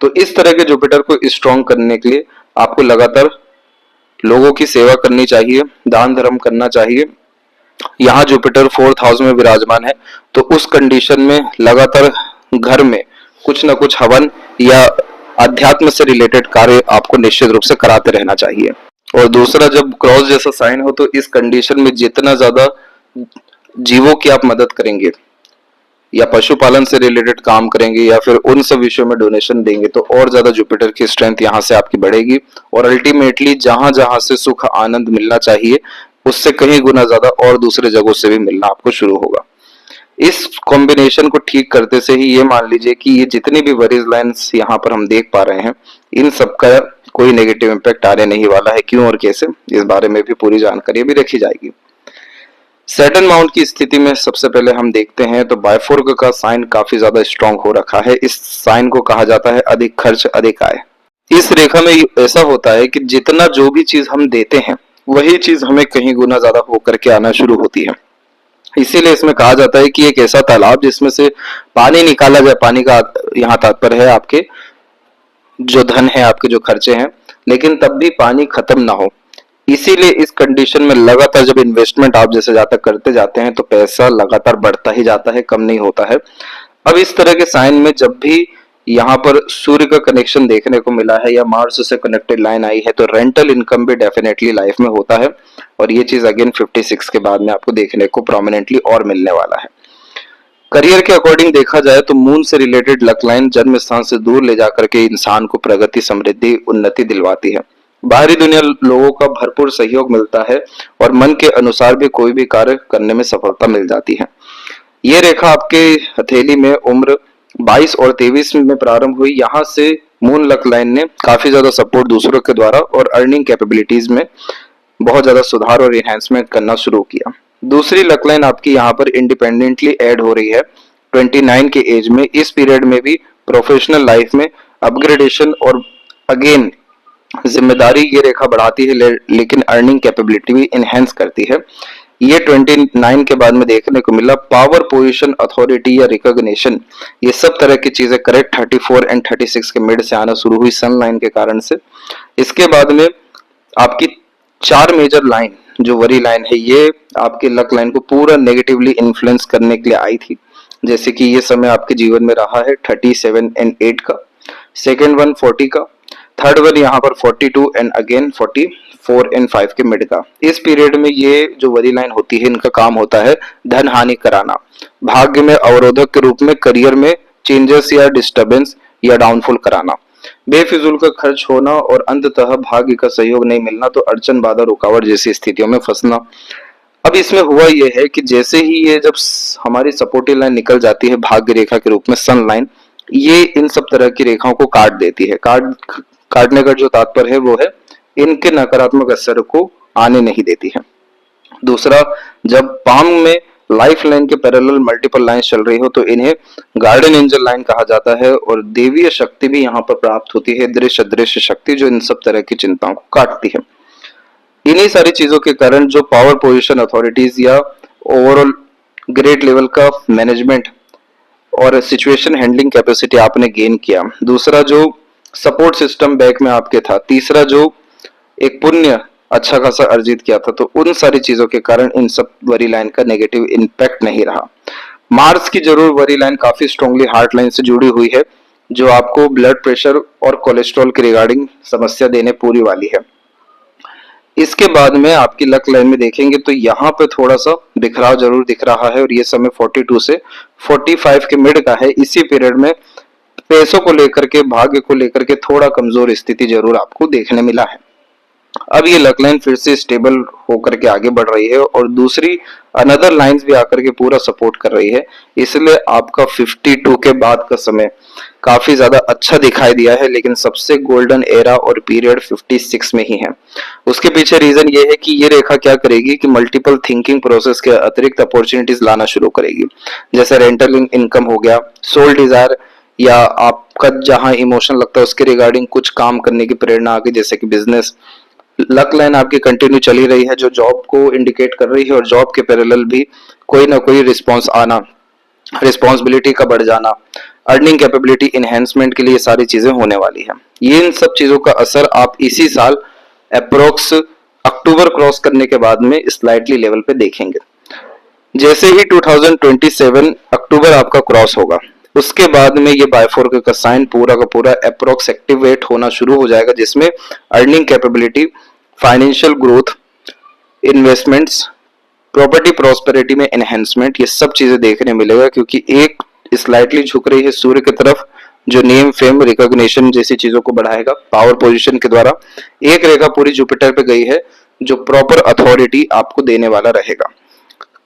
तो इस तरह के जुपिटर को स्ट्रॉन्ग करने के लिए आपको लगातार लोगों की सेवा करनी चाहिए, दान धर्म करना चाहिए। यहाँ जुपिटर 4th हाउस में विराजमान है, तो उस कंडीशन में लगातार घर में कुछ ना कुछ हवन या अध्यात्म से रिलेटेड कार्य आपको निश्चित रूप से कराते रहना चाहिए। और दूसरा, जब क्रॉस जैसा साइन हो तो इस कंडीशन में जितना ज्यादा जीवों की आप मदद करेंगे या पशुपालन से रिलेटेड काम करेंगे या फिर उन सब विषयों में डोनेशन देंगे तो और ज्यादा जुपिटर की स्ट्रेंथ यहाँ से आपकी बढ़ेगी, और अल्टीमेटली जहां जहां से सुख आनंद मिलना चाहिए उससे कहीं गुना ज्यादा और दूसरे जगहों से भी मिलना आपको शुरू होगा। इस कॉम्बिनेशन को ठीक करते से ही ये मान लीजिए कि ये जितनी भी वरीज लाइन्स यहाँ पर हम देख पा रहे हैं, इन सबका कोई नेगेटिव इम्पैक्ट आने नहीं वाला है। क्यों और कैसे, इस बारे में भी पूरी जानकारी भी रखी जाएगी। सैटर्न माउंट की स्थिति में सबसे पहले हम देखते हैं तो बायफोर्क का साइन काफी ज्यादा स्ट्रांग हो रखा है। इस साइन को कहा जाता है अधिक खर्च अधिक आय। इस रेखा में ऐसा होता है कि जितना जो भी चीज हम देते हैं वही चीज हमें कहीं गुना ज्यादा होकर के आना शुरू होती है। इसीलिए इसमें कहा जाता है कि एक ऐसा तालाब जिसमें से पानी निकाला जाए, पानी का यहाँ तात्पर्य है आपके जो धन है, आपके जो खर्चे हैं, लेकिन तब भी पानी खत्म ना हो। इसीलिए इस कंडीशन में लगातार जब इन्वेस्टमेंट आप जैसे जाता करते जाते हैं तो पैसा लगातार बढ़ता ही जाता है, कम नहीं होता है। अब इस तरह के साइन में जब भी यहाँ पर सूर्य का कनेक्शन देखने को मिला है या मार्स से कनेक्टेड लाइन आई है तो रेंटल इनकम भी डेफिनेटली लाइफ में होता है, और ये चीज अगेन 56 के बाद में आपको देखने को प्रोमिनेंटली और मिलने वाला है। करियर के अकॉर्डिंग देखा जाए तो मून से रिलेटेड लक लाइन जन्म स्थान से दूर ले जाकर के इंसान को प्रगति, समृद्धि, उन्नति दिलवाती है। बाहरी दुनिया लोगों का भरपूर सहयोग मिलता है और मन के अनुसार भी कोई भी कार्य करने में सफलता मिल जाती है। ये रेखा आपके हथेली में उम्र 22 और 23 में प्रारंभ हुई। यहाँ से मून लक लाइन ने काफी ज्यादा सपोर्ट दूसरों के द्वारा और अर्निंग कैपेबिलिटीज में बहुत ज्यादा सुधार और एनहांसमेंट करना शुरू किया। दूसरी लक लाइन आपकी यहाँ पर इंडिपेंडेंटली ऐड हो रही है 29 के एज में। इस पीरियड में भी प्रोफेशनल लाइफ में अपग्रेडेशन और अगेन जिम्मेदारी ये रेखा बढ़ाती है, लेकिन अर्निंग कैपेबिलिटी भी इनहेंस करती है। ये 29 के बाद में देखने को मिला। पावर, पोजीशन, अथॉरिटी या रिकॉग्निशन, ये सब तरह की चीजें करेक्ट 34 एंड 36 के मिड से आना शुरू हुई सन लाइन के कारण से। इसके बाद में आपकी 4 मेजर लाइन जो वरी लाइन है ये आपके लक लाइन को पूरा नेगेटिवली इन्फ्लुएंस करने के लिए आई थी। जैसे कि ये समय आपके जीवन में रहा है 37 एंड 8 का, सेकेंड वन 40 का, थर्ड वन यहाँ पर 42 एंड अगेन 44 एंड 5 के मिड का। इस पीरियड में ये जो वरी लाइन होती है इनका काम होता है धन हानि कराना, भाग्य में अवरोधक के रूप में करियर में चेंजेस या डिस्टर्बेंस या डाउनफॉल कराना, बेफिजूल का खर्च होना और अंततः भाग्य का सहयोग नहीं मिलना, तो अड़चन, बाधा, रुकावट जैसी स्थितियों में फंसना। अब इसमें हुआ यह है कि जैसे ही ये जब हमारी सपोर्टिव लाइन निकल जाती है भाग्य रेखा के रूप में सन लाइन, ये इन सब तरह की रेखाओं को काट देती है। काटने का जो तात्पर्य है वो है इनके नकारात्मक असर को आने नहीं देती है। दूसरा, जब पाम में लाइफ लाइन के पैरेलल मल्टीपल लाइन चल रही हो तो इन्हें गार्डन एंजल लाइन कहा जाता है, और देवीय शक्ति भी यहाँ पर प्राप्त होती है, दृश्य अदृश्य शक्ति जो इन सब तरह की चिंताओं को काटती है। इन्हीं सारी चीजों के कारण जो पावर, पोजीशन, अथॉरिटीज या ओवरऑल ग्रेट लेवल का मैनेजमेंट और सिचुएशन हैंडलिंग कैपेसिटी आपने गेन किया। दूसरा, जो सपोर्ट सिस्टम बैक में आपके था। तीसरा, जो एक पुण्य अच्छा खासा अर्जित किया था, तो उन सारी चीजों के कारण इन सब वरी लाइन का नेगेटिव इम्पैक्ट नहीं रहा। मार्स की जरूर वरी लाइन काफी स्ट्रांगली हार्ट लाइन से जुड़ी हुई है, जो आपको ब्लड प्रेशर और कोलेस्ट्रॉल के रिगार्डिंग समस्या देने पूरी वाली है। इसके बाद में आपकी लक लाइन में देखेंगे तो यहाँ पे थोड़ा सा बिखराव जरूर दिख रहा है और ये समय 42 से 45 के मिड का है। इसी पीरियड में पैसों को लेकर के, भाग्य को लेकर के थोड़ा कमजोर स्थिति जरूर आपको देखने मिला है। अब ये लक लाइन फिर से स्टेबल होकर के आगे बढ़ रही है और दूसरी अनदर लाइंस भी आकर के पूरा सपोर्ट कर रही है, इसलिए आपका 52 के बाद का समय काफी ज्यादा अच्छा दिखाई दिया है। लेकिन सबसे गोल्डन एरा और पीरियड 56 में ही है। उसके पीछे रीजन ये है कि ये रेखा क्या करेगी कि मल्टीपल थिंकिंग प्रोसेस के अतिरिक्त अपॉर्चुनिटीज लाना शुरू करेगी, जैसे रेंटल इनकम हो गया, सोल डिजायर, या आपका जहां इमोशन लगता है उसके रिगार्डिंग कुछ काम करने की प्रेरणा आ गई, जैसे कि बिजनेस। लक लाइन आपकी कंटिन्यू चली रही है जो जॉब को इंडिकेट कर रही है और जॉब के पैरेलल भी कोई ना कोई रिस्पॉन्स आना, रिस्पॉन्सिबिलिटी का बढ़ जाना, अर्निंग कैपेबिलिटी इनहेंसमेंट के लिए सारी चीजें होने वाली है। ये इन सब चीजों का असर आप इसी साल अप्रोक्स अक्टूबर क्रॉस करने के बाद में स्लाइटली लेवल पे देखेंगे। जैसे ही 2027 अक्टूबर आपका क्रॉस होगा उसके बाद में ये बायफोर्क का साइन पूरा का पूरा अप्रोक्स एक्टिवेट होना शुरू हो जाएगा, जिसमें earning capability, financial growth, investments, property prosperity में एनहेंसमेंट, ये सब चीजें देखने मिलेगा। क्योंकि एक स्लाइटली झुक रही है सूर्य की तरफ जो नेम, फेम, रिकॉग्निशन जैसी चीजों को बढ़ाएगा पावर पोजीशन के द्वारा। एक रेखा पूरी जुपिटर पे गई है जो प्रॉपर अथॉरिटी आपको देने वाला रहेगा।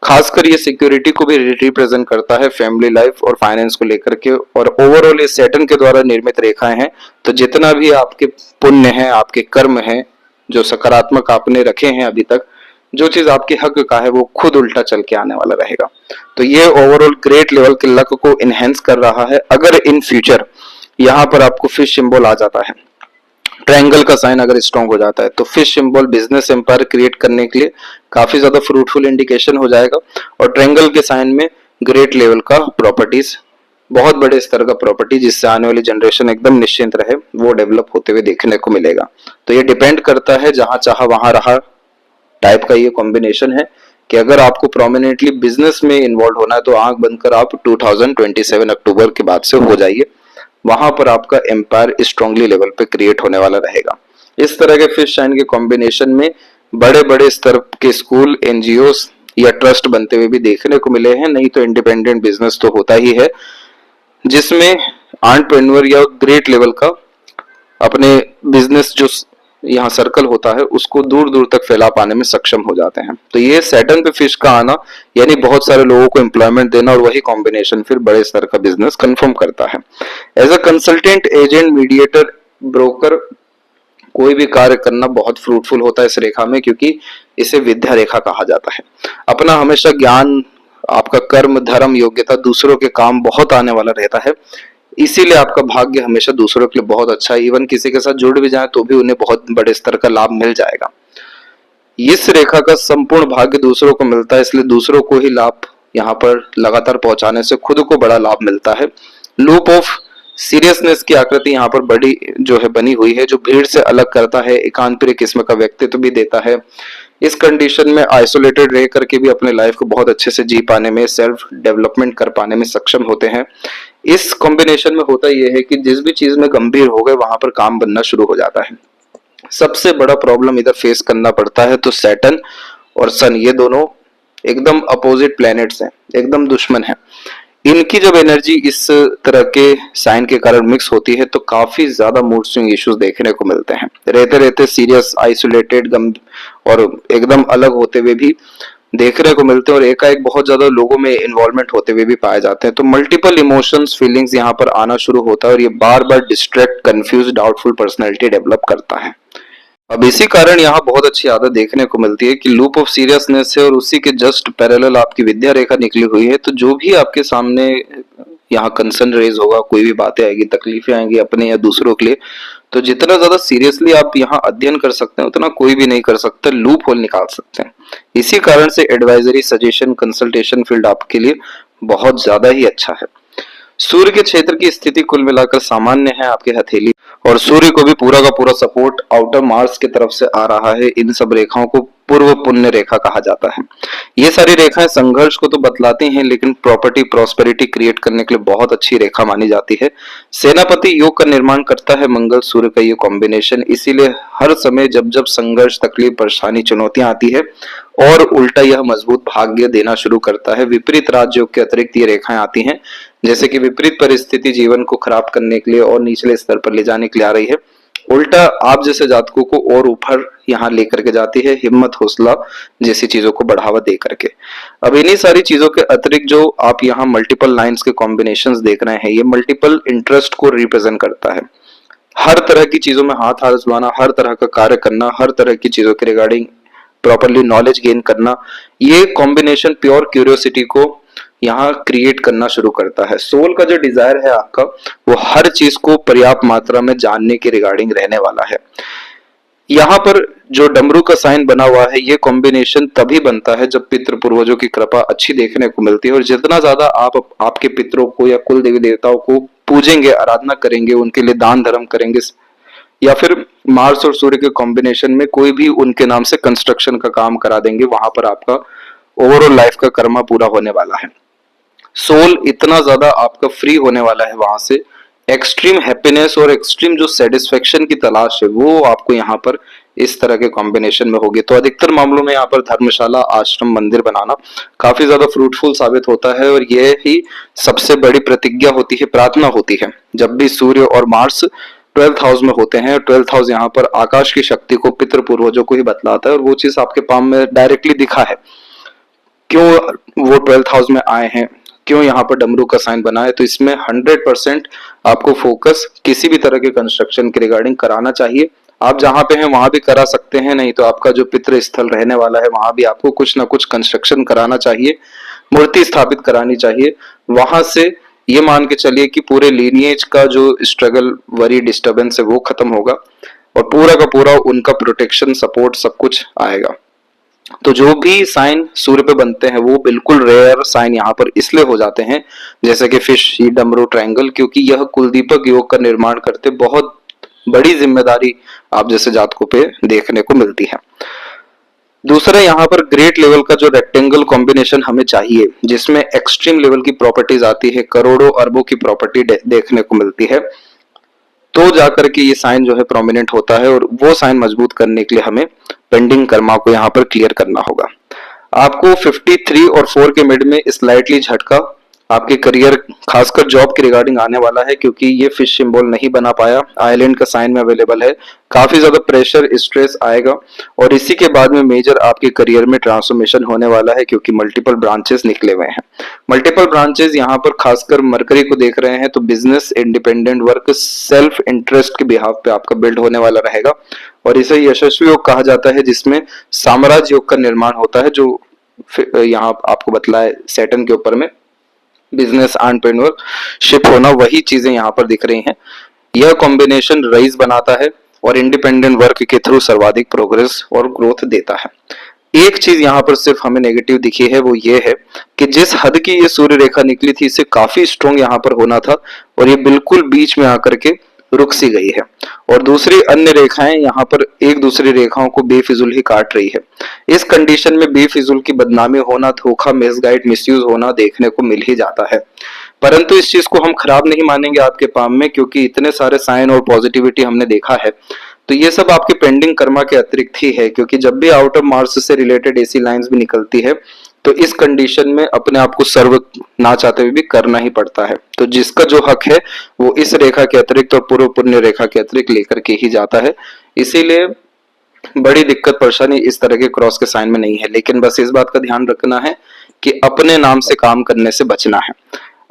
खासकर ये सिक्योरिटी को भी रिप्रेजेंट करता है, फैमिली लाइफ और फाइनेंस को लेकर के। और ओवरऑल ये सैटर्न के द्वारा निर्मित रेखाएं हैं, तो जितना भी आपके पुण्य है, आपके कर्म हैं, जो सकारात्मक आपने रखे हैं अभी तक, जो चीज आपके हक का है वो खुद उल्टा चल के आने वाला रहेगा। तो ये ओवरऑल ग्रेट लेवल के लक को इनहेंस कर रहा है। अगर इन फ्यूचर यहाँ पर आपको फिश सिंबल आ जाता है, ट्रायंगल का साइन अगर स्ट्रॉन्ग हो जाता है, तो fish symbol business empire create करने के लिए काफी ज्यादा फ्रूटफुल इंडिकेशन हो जाएगा। और ट्रायंगल के साइन में ग्रेट लेवल का प्रॉपर्टीज, बहुत बड़े स्तर का प्रॉपर्टी, जिससे आने वाली जनरेशन एकदम निश्चिंत रहे, वो डेवलप होते हुए देखने को मिलेगा। तो ये डिपेंड करता है जहां चाहा वहां रहा टाइप का ये कॉम्बिनेशन है कि अगर आपको प्रोमिनेंटली बिजनेस में इन्वॉल्व होना है तो आंख बंद कर आप 2027 अक्टूबर के बाद से हो जाइए, वहां पर आपका एम्पायर स्ट्रांगली लेवल पे क्रिएट होने वाला रहेगा। इस तरह के फिश साइन के कॉम्बिनेशन में बड़े बड़े स्तर के स्कूल, एनजीओस या ट्रस्ट बनते हुए भी देखने को मिले हैं। नहीं तो इंडिपेंडेंट बिजनेस तो होता ही है जिसमें एंटरप्रेन्योर या ग्रेट लेवल का अपने बिजनेस जो यहाँ सर्कल होता है उसको दूर दूर तक फैला पाने में सक्षम हो जाते हैं। तो ये सैटर्न पे फिश का आना यानी बहुत सारे लोगों को एम्प्लॉयमेंट देना, और वही कॉम्बिनेशन फिर बड़े स्तर का बिजनेस कंफर्म करता है। As a consultant, agent, mediator, broker, कोई भी कार्य करना बहुत फ्रूटफुल होता है इस रेखा में, क्योंकि इसे विद्या रेखा कहा जाता है। अपना हमेशा ज्ञान, आपका कर्म, धर्म, योग्यता, दूसरों के काम बहुत आने वाला रहता है। इसीलिए आपका भाग्य हमेशा दूसरों के लिए बहुत अच्छा है। इवन किसी के साथ जुड़ भी जाए तो भी उन्हें बहुत बड़े स्तर का लाभ मिल जाएगा। इस रेखा का संपूर्ण भाग्य दूसरों को मिलता है, इसलिए दूसरों को ही लाभ यहाँ पर लगातार पहुंचाने से खुद को बड़ा लाभ मिलता है। लूप ऑफ सीरियसनेस की आकृति यहाँ पर बड़ी जो है बनी हुई है, जो भीड़ से अलग करता है, एकांत प्रिय किस्म का व्यक्तित्व भी देता है। इस कंडीशन में आइसोलेटेड रह करके भी अपने लाइफ को बहुत अच्छे से जी पाने में, सेल्फ डेवलपमेंट कर पाने में सक्षम होते हैं। इस कॉम्बिनेशन में होता यह है कि जिस भी चीज में गंभीर हो गए वहां पर काम बनना शुरू हो जाता है। सबसे बड़ा प्रॉब्लम इधर फेस करना पड़ता है तो सैटर्न और सन, ये दोनों एकदम अपोजिट प्लैनेट्स हैं, एकदम दुश्मन हैं। इनकी जब एनर्जी इस तरह के साइन के कारण मिक्स होती है तो काफी ज्यादा मूड स्विंग इश्यूज देखने को मिलते हैं। रहते रहते सीरियस, आइसोलेटेड, और एकदम अलग होते हुए भी देखने को मिलते हैं, और एकाएक बहुत ज्यादा लोगों में इन्वॉल्वमेंट होते हुए भी पाए जाते हैं। तो मल्टीपल इमोशंस, फीलिंग्स यहाँ पर आना शुरू होता है, और ये बार बार distract, confuse, doubtful personality develop करता है। अब इसी कारण यहाँ बहुत अच्छी आदत देखने को मिलती है कि लूप ऑफ सीरियसनेस है और उसी के जस्ट पैरेलल आपकी विद्या रेखा निकली हुई है। तो जो भी आपके सामने यहाँ कंसर्न रेज होगा, कोई भी बातें आएगी, तकलीफें आएंगी अपने या दूसरों के लिए, तो जितना ज्यादा सीरियसली आप यहाँ अध्ययन कर सकते हैं उतना कोई भी नहीं कर सकता, लूप होल निकाल सकते हैं। इसी कारण से एडवाइजरी, सजेशन, कंसल्टेशन फील्ड आपके लिए बहुत ज्यादा ही अच्छा है। सूर्य के क्षेत्र की स्थिति कुल मिलाकर सामान्य है आपके हथेली, और सूर्य को भी पूरा का पूरा सपोर्ट आउटर मार्स की तरफ से आ रहा है। इन सब रेखाओं को पूर्व पुण्य रेखा कहा जाता है। ये सारी रेखाएं संघर्ष को तो बतलाती हैं, लेकिन प्रॉपर्टी प्रॉस्पेरिटी क्रिएट करने के लिए बहुत अच्छी रेखा मानी जाती है। सेनापति योग का निर्माण करता है मंगल सूर्य का ये कॉम्बिनेशन, इसीलिए हर समय जब जब संघर्ष, तकलीफ, परेशानी, चुनौतियां आती है और उल्टा यह मजबूत भाग्य देना शुरू करता है। विपरीत राजयोग के अतिरिक्त ये रेखाएं आती हैं, जैसे कि विपरीत परिस्थिति जीवन को खराब करने के लिए और निचले स्तर पर ले जाने के लिए आ रही है, उल्टा आप जैसे जातकों को और ऊपर यहाँ लेकर के जाती है, हिम्मत, हौसला जैसी चीजों को बढ़ावा दे करके। अब इन्हीं सारी चीजों के अतिरिक्त जो आप यहाँ मल्टीपल लाइंस के कॉम्बिनेशंस देख रहे हैं, ये मल्टीपल इंटरेस्ट को रिप्रेजेंट करता है। हर तरह की चीजों में हाथ आजमाना, हर तरह का कार्य करना, हर तरह की चीजों के रिगार्डिंग प्रॉपरली नॉलेज गेन करना, ये कॉम्बिनेशन प्योर क्यूरियोसिटी को यहाँ क्रिएट करना शुरू करता है। सोल का जो डिजायर है आपका, वो हर चीज को पर्याप्त मात्रा में जानने के रिगार्डिंग रहने वाला है। यहाँ पर जो डमरू का साइन बना हुआ है, ये कॉम्बिनेशन तभी बनता है जब पितृ पूर्वजों की कृपा अच्छी देखने को मिलती है, और जितना ज्यादा आप आपके पितरों को या कुल देवी देवताओं को पूजेंगे, आराधना करेंगे, उनके लिए दान धर्म करेंगे, या फिर मार्स और सूर्य के कॉम्बिनेशन में कोई भी उनके नाम से कंस्ट्रक्शन का काम करा देंगे, वहां पर आपका ओवरऑल लाइफ का कर्मा पूरा होने वाला है। सोल इतना ज्यादा आपका फ्री होने वाला है वहां से, एक्सट्रीम हैप्पीनेस और एक्सट्रीम जो सेटिस्फेक्शन की तलाश है वो आपको यहाँ पर इस तरह के कॉम्बिनेशन में होगी। तो अधिकतर मामलों में यहाँ पर धर्मशाला, आश्रम, मंदिर बनाना काफी ज्यादा फ्रूटफुल साबित होता है, और ये ही सबसे बड़ी प्रतिज्ञा होती है, प्रार्थना होती है। जब भी सूर्य और मार्स 12th हाउस में होते हैं, 12th हाउस यहाँ पर आकाश की शक्ति को, पितृ पूर्वजों को ही बतलाता है, और वो चीज आपके पाम में डायरेक्टली दिखा है। क्यों वो 12th हाउस में आए हैं, क्यों यहाँ पर डमरू का साइन बना है, तो इसमें 100% आपको फोकस किसी भी तरह के कंस्ट्रक्शन के रिगार्डिंग कराना चाहिए। आप जहाँ पे हैं वहां भी करा सकते हैं, नहीं तो आपका जो पितृ स्थल रहने वाला है वहां भी आपको कुछ ना कुछ कंस्ट्रक्शन कराना चाहिए, मूर्ति स्थापित करानी चाहिए। वहां से ये मान के चलिए कि पूरे लीनिएज का जो स्ट्रगल, वरी, डिस्टर्बेंस है वो खत्म होगा, और पूरा का पूरा उनका प्रोटेक्शन, सपोर्ट सब कुछ आएगा। तो जो भी साइन सूर्य पे बनते हैं वो बिल्कुल रेयर साइन यहाँ पर इसलिए हो जाते हैं, जैसे कि फिश, डमरू, ट्रायंगल, क्योंकि यह कुलदीपक योग का निर्माण करते बहुत बड़ी जिम्मेदारी आप जैसे जातकों पे देखने को मिलती है। दूसरा यहाँ पर ग्रेट लेवल का जो रेक्टेंगल कॉम्बिनेशन हमें चाहिए, जिसमें एक्सट्रीम लेवल की प्रॉपर्टीज आती है, करोड़ों अरबों की प्रॉपर्टी देखने को मिलती है, तो जाकर के ये साइन जो है प्रोमिनेंट होता है, और वो साइन मजबूत करने के लिए हमें पेंडिंग कर्मा को यहाँ पर क्लियर करना होगा। आपको 53 और 4 के मिड में स्लाइटली झटका आपके करियर, खासकर जॉब के रिगार्डिंग आने वाला है, क्योंकि ये फिश सिंबल नहीं बना पाया, आइलैंड का साइन में अवेलेबल है, काफी ज्यादा प्रेशर, स्ट्रेस आएगा, और इसी के बाद में मेजर आपके करियर में ट्रांसफॉर्मेशन होने वाला है, क्योंकि मल्टीपल ब्रांचेस निकले हुए हैं। मल्टीपल ब्रांचेस यहाँ पर खासकर मरकरी को देख रहे हैं, तो business, independent work, self interest के बिहाफ पे आपका बिल्ड होने वाला रहेगा, और इसे यशस्वी योग कहा जाता है, जिसमें साम्राज्य योग का निर्माण होता है, जो यहाँ आपको बतलाए सैटर्न के ऊपर में बिजनेस, एंटरप्रेन्योरशिप होना, वही चीजें यहाँ पर दिख रही हैं। यह कॉम्बिनेशन रईस बनाता है और इंडिपेंडेंट वर्क के थ्रू सर्वाधिक प्रोग्रेस और ग्रोथ देता है। एक चीज यहाँ पर सिर्फ हमें नेगेटिव दिखी है, वो ये है कि जिस हद की ये सूर्य रेखा निकली थी, इससे काफी स्ट्रॉन्ग यहाँ पर होना था, और ये बिल्कुल बीच में आकर के रुक सी गई है, और दूसरी अन्य रेखाएं यहाँ पर एक दूसरी रेखाओं को बेफिजुल ही काट रही है। इस कंडीशन में बेफिजुल की बदनामी होना, धोखा, मिसगाइड, मिसयूज होना देखने को मिल ही जाता है, परंतु इस चीज को हम खराब नहीं मानेंगे आपके पाम में, क्योंकि इतने सारे साइन और पॉजिटिविटी हमने देखा है। तो ये सब आपके पेंडिंग कर्मा के अतिरिक्त ही है, क्योंकि जब भी आउट ऑफ मार्स से रिलेटेड ऐसी लाइंस भी निकलती है, तो इस कंडीशन में अपने आप को सर्व ना चाहते हुए भी करना ही पड़ता है। तो जिसका जो हक है वो इस रेखा के अतिरिक्त और पूर्व पुण्य रेखा के अतिरिक्त लेकर के ही जाता है। इसीलिए बड़ी दिक्कत, परेशानी इस तरह के क्रॉस के साइन में नहीं है, लेकिन बस इस बात का ध्यान रखना है कि अपने नाम से काम करने से बचना है।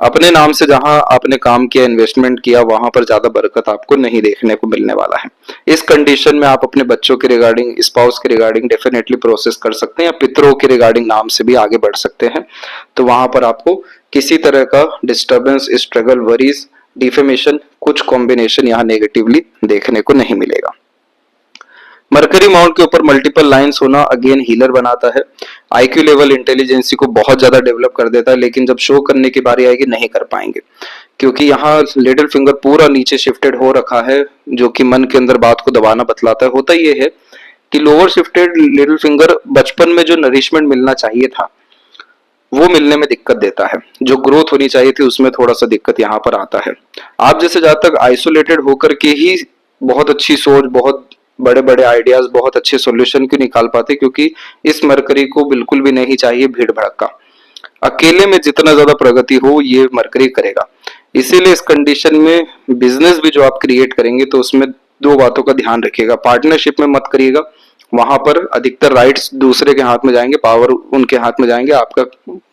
अपने नाम से जहां आपने काम किया, इन्वेस्टमेंट किया, वहां पर ज्यादा बरकत आपको नहीं देखने को मिलने वाला है। इस कंडीशन में आप अपने बच्चों के रिगार्डिंग, स्पाउस के रिगार्डिंग डेफिनेटली प्रोसेस कर सकते हैं, या पितरों के रिगार्डिंग नाम से भी आगे बढ़ सकते हैं। तो वहां पर आपको किसी तरह का डिस्टर्बेंस, स्ट्रगल, वरीज, डिफेमेशन, कुछ कॉम्बिनेशन यहाँ नेगेटिवली देखने को नहीं मिलेगा। मरकरी माउंट के ऊपर मल्टीपल लाइंस होना अगेन हीलर बनाता है, आईक्यू लेवल, इंटेलिजेंसी को बहुत ज्यादा डेवलप कर देता है, लेकिन जब शो करने की बारी आएगी नहीं कर पाएंगे, क्योंकि यहाँ लिटिल फिंगर पूरा नीचे शिफ्टेड हो रखा है, जो कि मन के अंदर बात को दबाना बतलाता है। होता ये है कि लोअर शिफ्टेड लिटिल फिंगर बचपन में जो नरिशमेंट मिलना चाहिए था वो मिलने में दिक्कत देता है, जो ग्रोथ होनी चाहिए थी उसमें थोड़ा सा दिक्कत यहाँ पर आता है। आप जैसे जहां तक आइसोलेटेड होकर के ही बहुत अच्छी सोच, बहुत बड़े बड़े आइडियाज, बहुत अच्छे सॉल्यूशन क्यों निकाल पाते, क्योंकि इस मरकरी को बिल्कुल भी नहीं चाहिए भीड़ भड़का। अकेले में जितना ज्यादा प्रगति हो ये मरकरी करेगा। इसीलिए इस कंडीशन में बिजनेस भी जो आप क्रिएट करेंगे तो उसमें दो बातों का ध्यान रखिएगा। पार्टनरशिप में मत करिएगा, वहां पर अधिकतर राइट्स दूसरे के हाथ में जाएंगे, पावर उनके हाथ में जाएंगे, आपका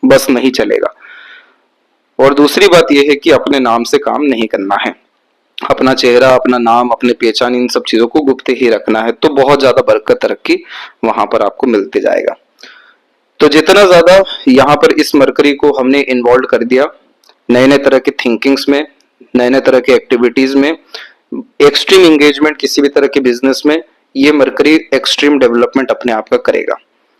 बस नहीं चलेगा। और दूसरी बात यह है कि अपने नाम से काम नहीं करना है, अपना चेहरा, अपना नाम, अपने पहचान, इन सब चीजों को गुप्त ही रखना है, तो बहुत ज्यादा बरकत तरक्की वहां पर आपको मिलते जाएगा। तो जितना ज्यादा यहाँ पर इस मरकरी को हमने इन्वॉल्व कर दिया नए नए तरह के थिंकिंग्स में, नए नए तरह के एक्टिविटीज में, एक्सट्रीम एंगेजमेंट किसी भी तरह के बिजनेस में, ये मरकरी एक्सट्रीम डेवलपमेंट अपने आप का करेगा,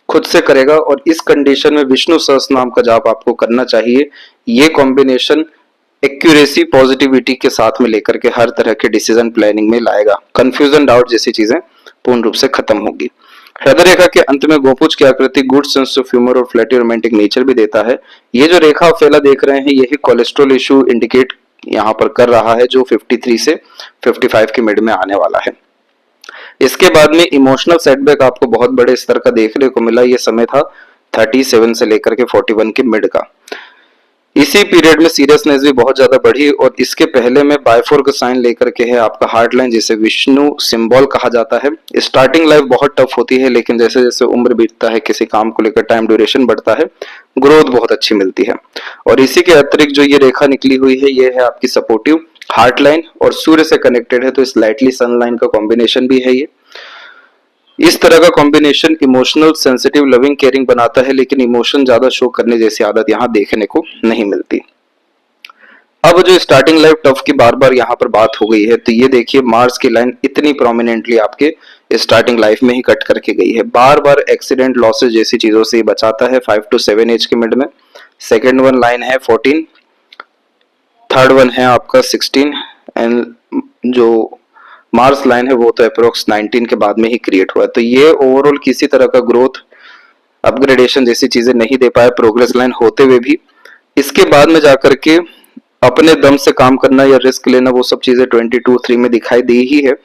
खुद से करेगा। और इस कंडीशन में विष्णु सहस्त्र नाम का जाप आपको करना चाहिए। ये कॉम्बिनेशन एक्यूरेसी, पॉजिटिविटी के साथ में लेकर के हर तरह के डिसीजन प्लानिंग में लाएगा। कंफ्यूजन, डाउट जैसी चीजें पूर्ण रूप से खत्म होगी। हृदय रेखा के अंत में गोपुज की आकृति गुड सेंस ऑफ ह्यूमर और फ्लैटी रोमांटिक नेचर भी देता है। ये जो रेखा फैला देख रहे हैं यही कोलेस्ट्रॉल इशू इंडिकेट यहाँ पर कर रहा है, जो 53 से 55 के मिड में आने वाला है। इसके बाद में इमोशनल सेटबैक आपको बहुत बड़े स्तर का देखने को मिला। ये समय था 37 से लेकर के 41 के मिड का। इसी पीरियड में सीरियसनेस भी बहुत ज्यादा बढ़ी। और इसके पहले में बायफोर का साइन लेकर के है आपका हार्ट लाइन, जिसे विष्णु सिंबल कहा जाता है। स्टार्टिंग लाइफ बहुत टफ होती है, लेकिन जैसे जैसे उम्र बीतता है, किसी काम को लेकर टाइम ड्यूरेशन बढ़ता है, ग्रोथ बहुत अच्छी मिलती है। और इसी के अतिरिक्त जो ये रेखा निकली हुई है ये है आपकी सपोर्टिव हार्ट लाइन और सूर्य से कनेक्टेड है, तो स्लाइटली सन लाइन का कॉम्बिनेशन भी है ये। इस तरह का combination emotional, sensitive, loving, caring बनाता है, लेकिन इमोशन ज्यादा शो करने जैसी आदत यहाँ देखने को नहीं मिलती। अब जो स्टार्टिंग लाइफ टफ की बार बार यहाँ पर बात हो गई है, तो ये देखिए मार्स की लाइन इतनी प्रोमिनेंटली आपके स्टार्टिंग लाइफ में ही कट करके गई है। बार बार एक्सीडेंट, लॉसेज जैसी चीजों से बचाता है 5 to 7 एज के मिड में। सेकेंड वन लाइन है 14, थर्ड वन है आपका 16, एंड जो मार्स लाइन है वो तो अप्रोक्स 19 के बाद में ही क्रिएट हुआ है। तो ये ओवरऑल किसी तरह का ग्रोथ, अपग्रेडेशन जैसी चीजें नहीं दे पाए प्रोग्रेस लाइन होते हुए भी। इसके बाद में जाकर के अपने दम से काम करना या रिस्क लेना, वो सब चीजें 22-3 में दिखाई दी ही है।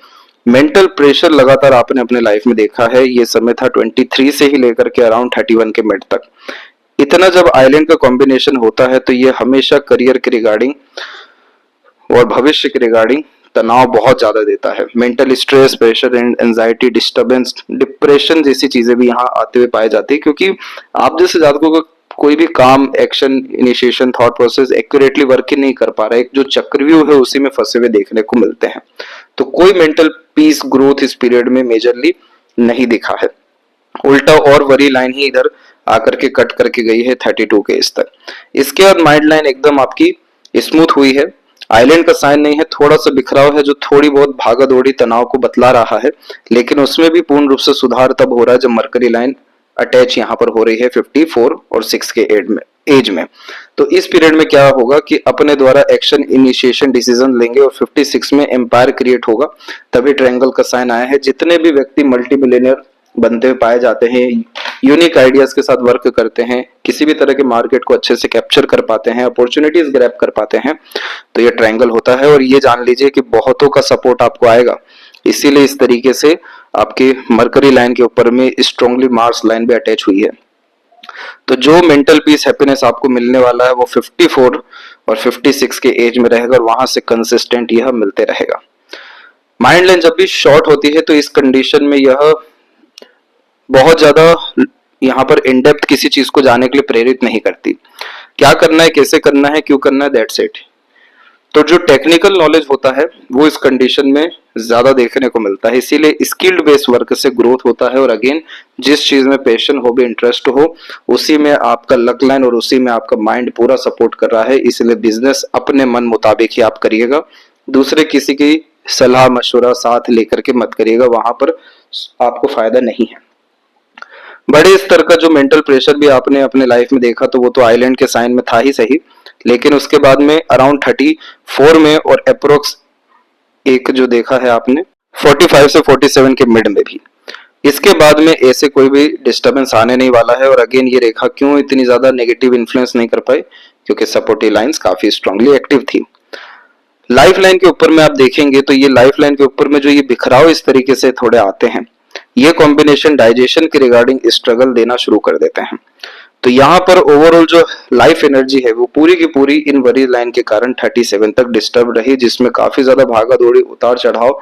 मेंटल प्रेशर लगातार आपने अपने लाइफ में देखा है। ये समय था 23 से ही लेकर के अराउंड 31 के मिड तक। इतना जब आइलैंड का कॉम्बिनेशन होता है तो ये हमेशा करियर के रिगार्डिंग और भविष्य के रिगार्डिंग तनाव बहुत ज्यादा देता है। Mental stress, pressure and anxiety, disturbance, depression जैसी चीजें भी यहाँ आते हुए पाई जाती है, क्योंकि आप जैसे जातकों का कोई भी काम, action, initiation, thought process accurately work ही नहीं कर पा रहा है। एक जो चक्रव्यूह है उसी में फंसे हुए देखने को मिलते हैं। तो कोई मेंटल पीस, ग्रोथ इस पीरियड में मेजरली नहीं दिखा है। उल्टा और वरी लाइन ही इधर आकर के कट करके गई है 32 के इस तक। इसके बाद माइंड लाइन एकदम आपकी स्मूथ हुई है। आइलैंड का साइन नहीं है, थोड़ा सा बिखराव है जो थोड़ी बहुत भागा दौड़ी तनाव को बतला रहा है, लेकिन उसमें भी पूर्ण रूप से सुधार तब हो रहा है जब मरकरी लाइन अटैच यहाँ पर हो रही है 54 और 6 के एज में। तो इस पीरियड में क्या होगा कि अपने द्वारा एक्शन, इनिशिएशन, डिसीजन लेंगे और 56 में एम्पायर क्रिएट होगा। तभी ट्रायंगल का साइन आया है। जितने भी व्यक्ति मल्टी मिलियनियर बनते हुए पाए जाते हैं, यूनिक आइडियाज के साथ वर्क करते हैं, किसी भी तरह के मार्केट को अच्छे से कैप्चर कर पाते हैं, अपॉर्चुनिटीज ग्रैब कर पाते हैं, तो ये ट्रायंगल होता है। और ये जान लीजिए कि बहुतों का सपोर्ट आपको आएगा। इसीलिए इस तरीके से आपके मरकरी लाइन के ऊपर में स्ट्रांगली मार्स लाइन भी अटैच हुई है। तो जो मेंटल पीस, हैप्पीनेस आपको मिलने वाला है वो 54 और 56 के एज में रहेगा और वहां से कंसिस्टेंट यह मिलते रहेगा। माइंड लाइन जब भी शॉर्ट होती है तो इस कंडीशन में यह बहुत ज्यादा यहाँ पर इन डेप्थ किसी चीज को जानने के लिए प्रेरित नहीं करती। क्या करना है, कैसे करना है, क्यों करना है, दैट्स इट। तो जो टेक्निकल नॉलेज होता है वो इस कंडीशन में ज्यादा देखने को मिलता है। इसीलिए स्किल्ड बेस्ड वर्क से ग्रोथ होता है। और अगेन जिस चीज में पैशन हो भी, इंटरेस्ट हो, उसी में आपका लक लाइन और उसी में आपका माइंड पूरा सपोर्ट कर रहा है। इसलिए बिजनेस अपने मन मुताबिक ही आप करिएगा, दूसरे किसी की सलाह मशवरा साथ लेकर के मत करिएगा, वहां पर आपको फायदा नहीं है। बड़े स्तर का जो मेंटल प्रेशर भी आपने अपने लाइफ में देखा तो वो तो आइलैंड के साइन में था ही सही, लेकिन उसके बाद में अराउंड 34 में और अप्रोक्स एक जो देखा है आपने 45 से 47 के मिड में भी। इसके बाद में ऐसे कोई भी डिस्टरबेंस आने नहीं वाला है। और अगेन ये रेखा क्यों इतनी ज्यादा नेगेटिव इन्फ्लुएंस नहीं कर पाई, क्योंकि सपोर्टिव लाइंस काफी स्ट्रांगली एक्टिव थी। लाइफ लाइन के ऊपर में आप देखेंगे तो ये लाइफ लाइन के ऊपर में जो ये बिखराव इस तरीके से थोड़े आते हैं, ये कॉम्बिनेशन डाइजेशन के रिगार्डिंग स्ट्रगल देना शुरू कर देते हैं। तो यहाँ पर ओवरऑल जो लाइफ एनर्जी है वो पूरी की पूरी इन वरी लाइन के कारण 37 तक डिस्टर्ब रही, जिसमें काफी ज्यादा भागा दौड़ी, उतार चढ़ाव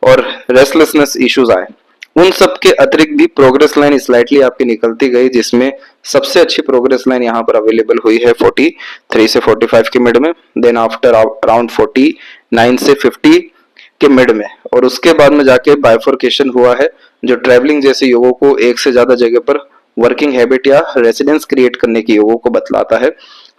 और रेस्टलेसनेस इश्यूज आए। उन सब के अतिरिक्त भी प्रोग्रेस लाइन स्लाइटली आपकी निकलती गई, जिसमें सबसे अच्छी प्रोग्रेस लाइन यहाँ पर अवेलेबल हुई है 43 से 45 के मिड में, देन आफ्टर अराउंड 49 से 50 के मिड में, और उसके बाद में जाके बाइफोर्केशन हुआ है जो ट्रैवलिंग जैसे योगों को एक से ज्यादा जगह पर वर्किंग हैबिट या रेसिडेंस क्रिएट करने की योगों को बतलाता है।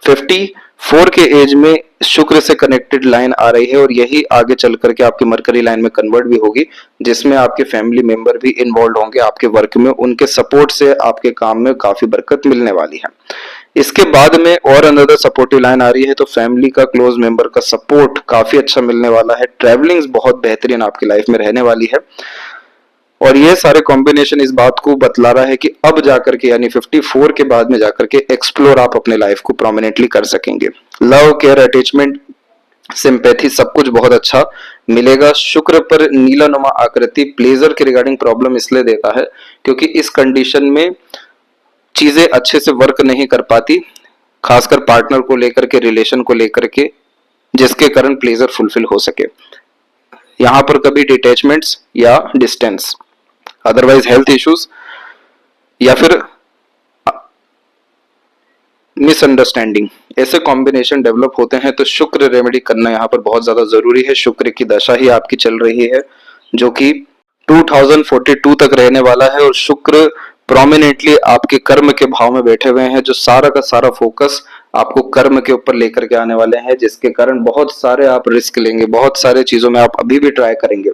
54 के एज में शुक्र से कनेक्टेड लाइन आ रही है और यही आगे चल करके आपकी मरकरी लाइन में कन्वर्ट भी होगी, जिसमें आपके फैमिली मेंबर भी इन्वॉल्व होंगे आपके वर्क में। उनके सपोर्ट से आपके काम में काफी बरकत मिलने वाली है। इसके बाद में और अनदर सपोर्टिव लाइन आ रही है, तो फैमिली का क्लोज मेंबर का सपोर्ट काफी अच्छा मिलने वाला है। ट्रैवलिंग बहुत बेहतरीन आपकी लाइफ में रहने वाली है। और ये सारे कॉम्बिनेशन इस बात को बतला रहा है कि अब जाकर के यानी 54 के बाद में जाकर के एक्सप्लोर आप अपने लाइफ को प्रोमिनेंटली कर सकेंगे। लव, केयर, अटैचमेंट, सिंपैथी सब कुछ बहुत अच्छा मिलेगा। शुक्र पर नीला नुमा आकृति प्लेजर के रिगार्डिंग प्रॉब्लम इसलिए देता है क्योंकि इस कंडीशन में चीजें अच्छे से वर्क नहीं कर पाती, खासकर पार्टनर को लेकर के, रिलेशन को लेकर के, जिसके कारण प्लेजर फुलफिल हो सके। यहाँ पर कभी डिटैचमेंट्स या डिस्टेंस, अदरवाइज हेल्थ इश्यूज या फिर मिसअंडरस्टैंडिंग, ऐसे कॉम्बिनेशन डेवलप होते हैं। तो शुक्र रेमेडी करना यहाँ पर बहुत ज्यादा जरूरी है। शुक्र की दशा ही आपकी चल रही है जो कि 2042 तक रहने वाला है, और शुक्र प्रोमिनेंटली आपके कर्म के भाव में बैठे हुए हैं, जो सारा का सारा फोकस आपको कर्म के ऊपर लेकर के आने वाले हैं, जिसके कारण बहुत सारे आप रिस्क लेंगे, बहुत सारे चीजों में आप अभी भी ट्राई करेंगे,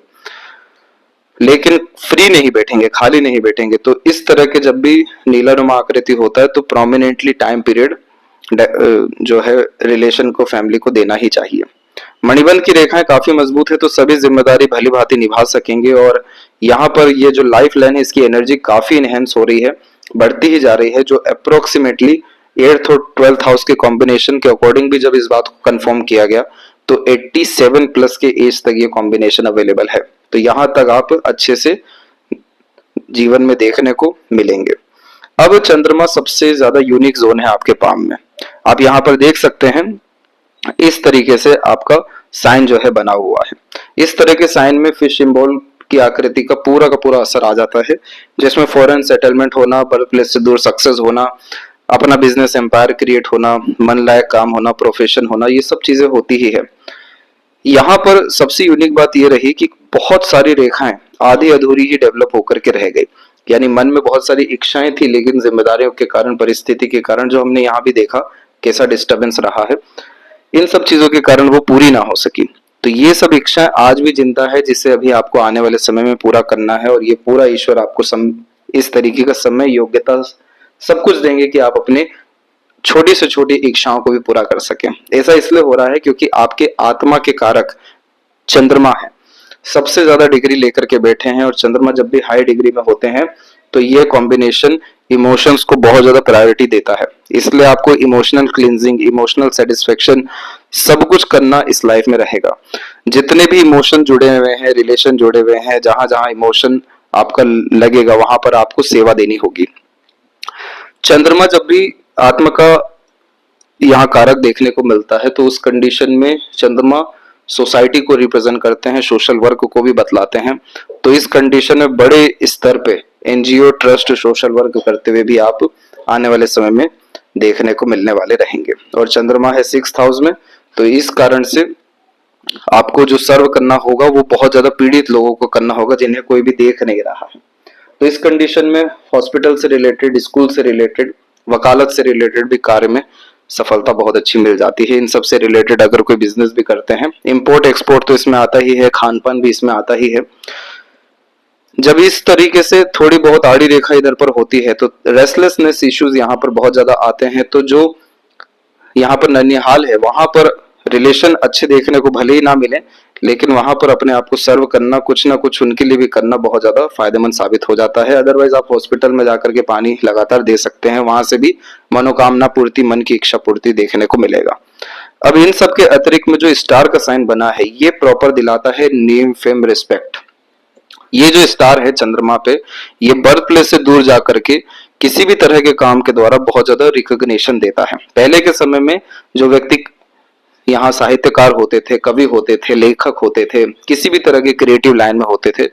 लेकिन फ्री नहीं बैठेंगे, खाली नहीं बैठेंगे। तो इस तरह के जब भी नीलानुमा आकृति होता है तो प्रोमिनेंटली टाइम पीरियड जो है रिलेशन को, फैमिली को देना ही चाहिए। मणिबंध की रेखाएं काफी मजबूत है तो सभी जिम्मेदारी भली भांति निभा सकेंगे। और यहाँ पर ये जो लाइफ लाइन है इसकी एनर्जी काफी इनहेंस हो रही है, बढ़ती ही जा रही है, जो अप्रोक्सीमेटली 8th और 12th हाउस के कॉम्बिनेशन के अकॉर्डिंग भी जब इस बात को कंफर्म किया गया तो 87 प्लस के एज तक ये कॉम्बिनेशन अवेलेबल है। तो यहां तक आप अच्छे से जीवन में देखने को मिलेंगे। अब चंद्रमा सबसे ज्यादा यूनिक जोन है आपके पाम में। आप यहाँ पर देख सकते हैं इस तरीके से आपका साइन जो है बना हुआ है। इस तरह के साइन में फिश सिंबल की आकृति का पूरा असर आ जाता है, जिसमें फॉरेन सेटलमेंट होना, बर्थ प्लेस से दूर सक्सेस होना, अपना बिजनेस एम्पायर क्रिएट होना, मन लायक काम होना, प्रोफेशन होना, ये सब चीजें होती ही है। यहाँ पर सबसे यूनिक बात ये रही कि बहुत सारी रेखाएं आधी अधूरी ही डेवलप होकर के रह गई, यानी मन में बहुत सारी इच्छाएं थी लेकिन जिम्मेदारियों के कारण, परिस्थिति के कारण, जो हमने यहाँ भी देखा कैसा डिस्टरबेंस रहा है, इन सब चीजों के कारण वो पूरी ना हो सकी। तो ये सब इच्छाएं आज भी जिंदा है, जिसे अभी आपको आने वाले समय में पूरा करना है। और ये पूरा ईश्वर आपको इस तरीके का समय, योग्यता, सब कुछ देंगे कि आप अपने छोटी से छोटी इच्छाओं को भी पूरा कर सकें। ऐसा इसलिए हो रहा है क्योंकि आपके आत्मा के कारक चंद्रमा है, सबसे ज्यादा डिग्री लेकर के बैठे हैं। और चंद्रमा जब भी हाई डिग्री में होते हैं तो ये कॉम्बिनेशन इमोशंस को बहुत ज्यादा प्रायोरिटी देता है, इसलिए आपको इमोशनल क्लींजिंग, इमोशनल सेटिस्फेक्शन सब कुछ करना इस लाइफ में रहेगा। जितने भी इमोशन जुड़े हुए हैं, रिलेशन जुड़े हुए हैं, जहां जहां इमोशन आपका लगेगा वहां पर आपको सेवा देनी होगी। चंद्रमा जब भी आत्मा का यहाँ कारक देखने को मिलता है तो उस कंडीशन में चंद्रमा सोसाइटी को रिप्रेजेंट करते हैं, सोशल वर्क को भी बतलाते हैं। तो इस कंडीशन में बड़े स्तर पे एनजीओ, ट्रस्ट, सोशल वर्क करते हुए भी आप आने वाले समय में देखने को मिलने वाले रहेंगे। और चंद्रमा है 6th हाउस में, तो इस कारण से आपको जो सर्व करना होगा वो बहुत ज्यादा पीड़ित लोगों को करना होगा जिन्हें कोई भी देख नहीं रहा है। तो इस कंडीशन में हॉस्पिटल से रिलेटेड, स्कूल से रिलेटेड, वकालत से रिलेटेड भी कार्य में सफलता बहुत अच्छी मिल जाती है। इन सब से रिलेटेड अगर कोई बिजनेस भी करते हैं, इंपोर्ट एक्सपोर्ट तो इसमें आता ही है, खान पान भी इसमें आता ही है। जब इस तरीके से थोड़ी बहुत आड़ी रेखा इधर पर होती है तो रेस्टलेसनेस इश्यूज यहाँ पर बहुत ज्यादा आते हैं। तो जो यहाँ पर ननिहाल है वहां पर रिलेशन अच्छे देखने को भले ही ना मिले, लेकिन वहां पर अपने आप को सर्व करना, कुछ ना कुछ उनके लिए भी करना बहुत ज्यादा फायदेमंद साबित हो जाता है। अदरवाइज आप हॉस्पिटल में जाकर के पानी लगातार दे सकते हैं, वहां से भी मनोकामना पूर्ति, मन की इच्छा पूर्ति देखने को मिलेगा। अब इन सब के अतिरिक्त में जो स्टार का साइन बना है, ये प्रॉपर दिलाता है नेम, फेम, रिस्पेक्ट। ये जो स्टार है चंद्रमा पे, ये बर्थ प्लेस से दूर जाकर के किसी भी तरह के काम के द्वारा बहुत ज्यादा रिकॉग्निशन देता है। पहले के समय में जो व्यक्ति यहाँ साहित्यकार होते थे, कवि होते थे, लेखक होते थे, किसी भी तरह के क्रिएटिव लाइन में होते थे,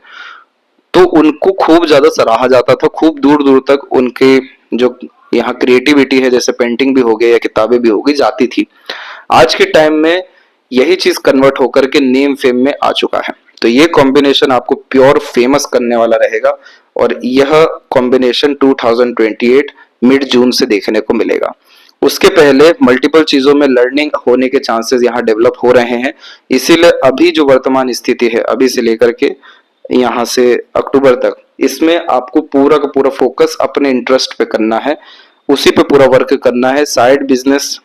तो उनको खूब ज्यादा सराहा जाता था, खूब दूर दूर तक उनके जो यहाँ क्रिएटिविटी है, जैसे पेंटिंग भी हो गई या किताबें भी हो गई, जाती थी। आज के टाइम में यही चीज कन्वर्ट होकर के नेम फेम में आ चुका है। तो ये कॉम्बिनेशन आपको प्योर फेमस करने वाला रहेगा, और यह कॉम्बिनेशन 2028 मिड जून से देखने को मिलेगा। उसके पहले मल्टीपल चीजों में लर्निंग होने के चांसेस यहाँ डेवलप हो रहे हैं, इसीलिए अभी जो वर्तमान स्थिति है, अभी से लेकर के यहाँ से अक्टूबर तक, इसमें आपको पूरा का पूरा फोकस अपने इंटरेस्ट पे करना है, उसी पे पूरा वर्क करना है। साइड बिजनेस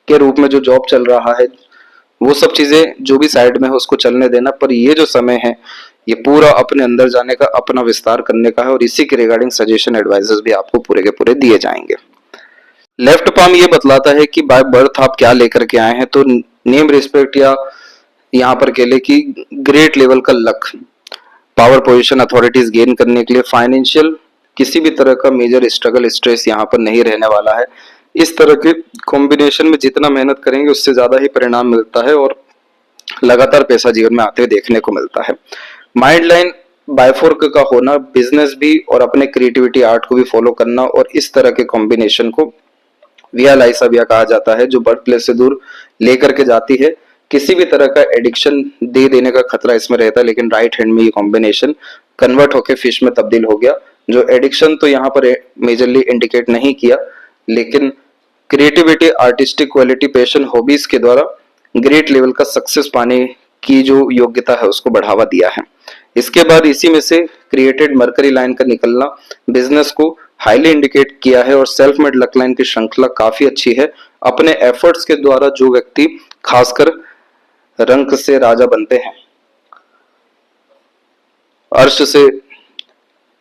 के रूप में जो जॉब चल रहा है, वो सब चीजें जो भी साइड में है उसको चलने देना, पर ये जो समय है ये पूरा अपने अंदर जाने का, अपना विस्तार करने का है, और इसी के रिगार्डिंग सजेशन एडवाइजेस भी आपको पूरे के पूरे दिए जाएंगे। लेफ्ट पाम ये बतलाता है कि बाय बर्थ आप क्या लेकर के आए हैं, तो नेम, रिस्पेक्ट, या यहाँ पर कह ले कि ग्रेट लेवल का luck, power, position, authorities gain करने के लिए, फाइनेंशियल किसी भी तरह का मेजर स्ट्रगल, स्ट्रेस यहाँ पर नहीं रहने वाला है। इस तरह के कॉम्बिनेशन में जितना मेहनत करेंगे उससे ज्यादा ही परिणाम मिलता है, और लगातार पैसा जीवन में आते हुए देखने को मिलता है। माइंड लाइन बायफोर्क का होना, बिजनेस भी और अपने क्रिएटिविटी आर्ट को भी फॉलो करना, और इस तरह के कॉम्बिनेशन को विया लाइसा विया कहा जाता है, जो बर्थ प्लेस से दूर लेकर के जाती है। किसी भी तरह का एडिक्शन दे देने का खतरा इसमें रहता है, लेकिन राइट हैंड में ये कॉम्बिनेशन कन्वर्ट होकर फिश में तब्दील हो गया। जो एडिक्शन तो यहाँ पर मेजरली इंडिकेट नहीं किया, लेकिन creativity, artistic quality, passion, hobbies के द्वारा ग्रेट लेवल का सक्सेस पाने की जो योग्यता है उसको बढ़ावा दिया है। इसके बाद इसी में से क्रिएटेड मरकरी लाइन का निकलना बिजनेस को हाईली इंडिकेट किया है, और सेल्फ मेड लक लाइन की श्रृंखला काफी अच्छी है। अपने एफर्ट्स के द्वारा जो व्यक्ति खासकर रंक से राजा बनते हैं, अर्श से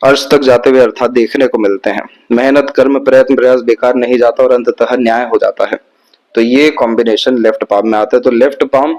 अर्श तक जाते हुए अर्थात देखने को मिलते हैं। मेहनत, कर्म, प्रयत्न, प्रयास बेकार नहीं जाता और अंततः न्याय हो जाता है। तो ये कॉम्बिनेशन लेफ्ट पाम में आता है। तो लेफ्ट पाम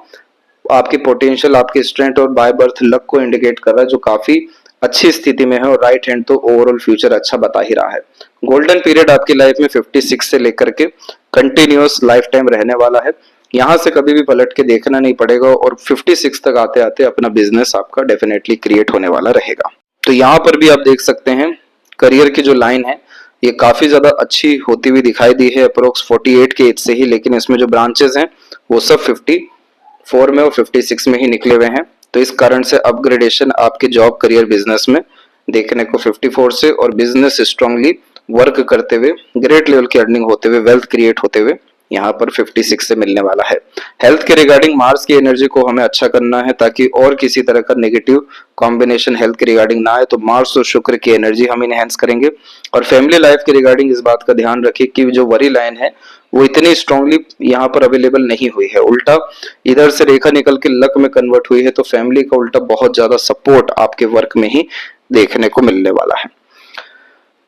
आपकी पोटेंशियल, आपकी स्ट्रेंथ और बाय बर्थ लक को इंडिकेट कर रहा है, जो काफी अच्छी स्थिति में है, और राइट हैंड तो ओवरऑल फ्यूचर अच्छा बता ही रहा है। गोल्डन पीरियड आपकी लाइफ में 56 से लेकर के कंटिन्यूअस लाइफ टाइम रहने वाला है। यहाँ से कभी भी पलट के देखना नहीं पड़ेगा, और 56 तक आते आते अपना बिजनेस आपका डेफिनेटली क्रिएट होने वाला रहेगा। तो यहाँ पर भी आप देख सकते हैं करियर की जो लाइन है ये काफी ज्यादा अच्छी होती हुई दिखाई दी है, अप्रोक्स 48 के एज से ही, लेकिन इसमें जो ब्रांचेस हैं वो सब 54 में और 56 में ही निकले हुए हैं। तो इस कारण से अपग्रेडेशन आपके जॉब, करियर, बिजनेस में देखने को 54 से, और बिजनेस स्ट्रांगली वर्क करते हुए, ग्रेट लेवल की अर्निंग होते हुए, वेल्थ क्रिएट होते हुए यहाँ पर 56 से मिलने वाला है। हेल्थ के रिगार्डिंग मार्स की एनर्जी को हमें अच्छा करना है, ताकि और किसी तरह का नेगेटिव कॉम्बिनेशन हेल्थ के रिगार्डिंग ना आए। तो मार्स और शुक्र की एनर्जी हम इनहेंस करेंगे। और फैमिली लाइफ के रिगार्डिंग इस बात का ध्यान रखिए कि जो वरी लाइन है वो इतनी स्ट्रांगली यहाँ पर अवेलेबल नहीं हुई है, उल्टा इधर से रेखा निकल के लक में कन्वर्ट हुई है। तो फैमिली का उल्टा बहुत ज्यादा सपोर्ट आपके वर्क में ही देखने को मिलने वाला है।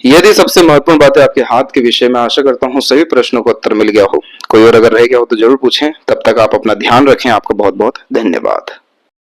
यदि सबसे महत्वपूर्ण बात है आपके हाथ के विषय में, आशा करता हूँ सभी प्रश्नों का उत्तर मिल गया हो। कोई और अगर रह गया हो तो जरूर पूछें। तब तक आप अपना ध्यान रखें। आपका बहुत बहुत धन्यवाद।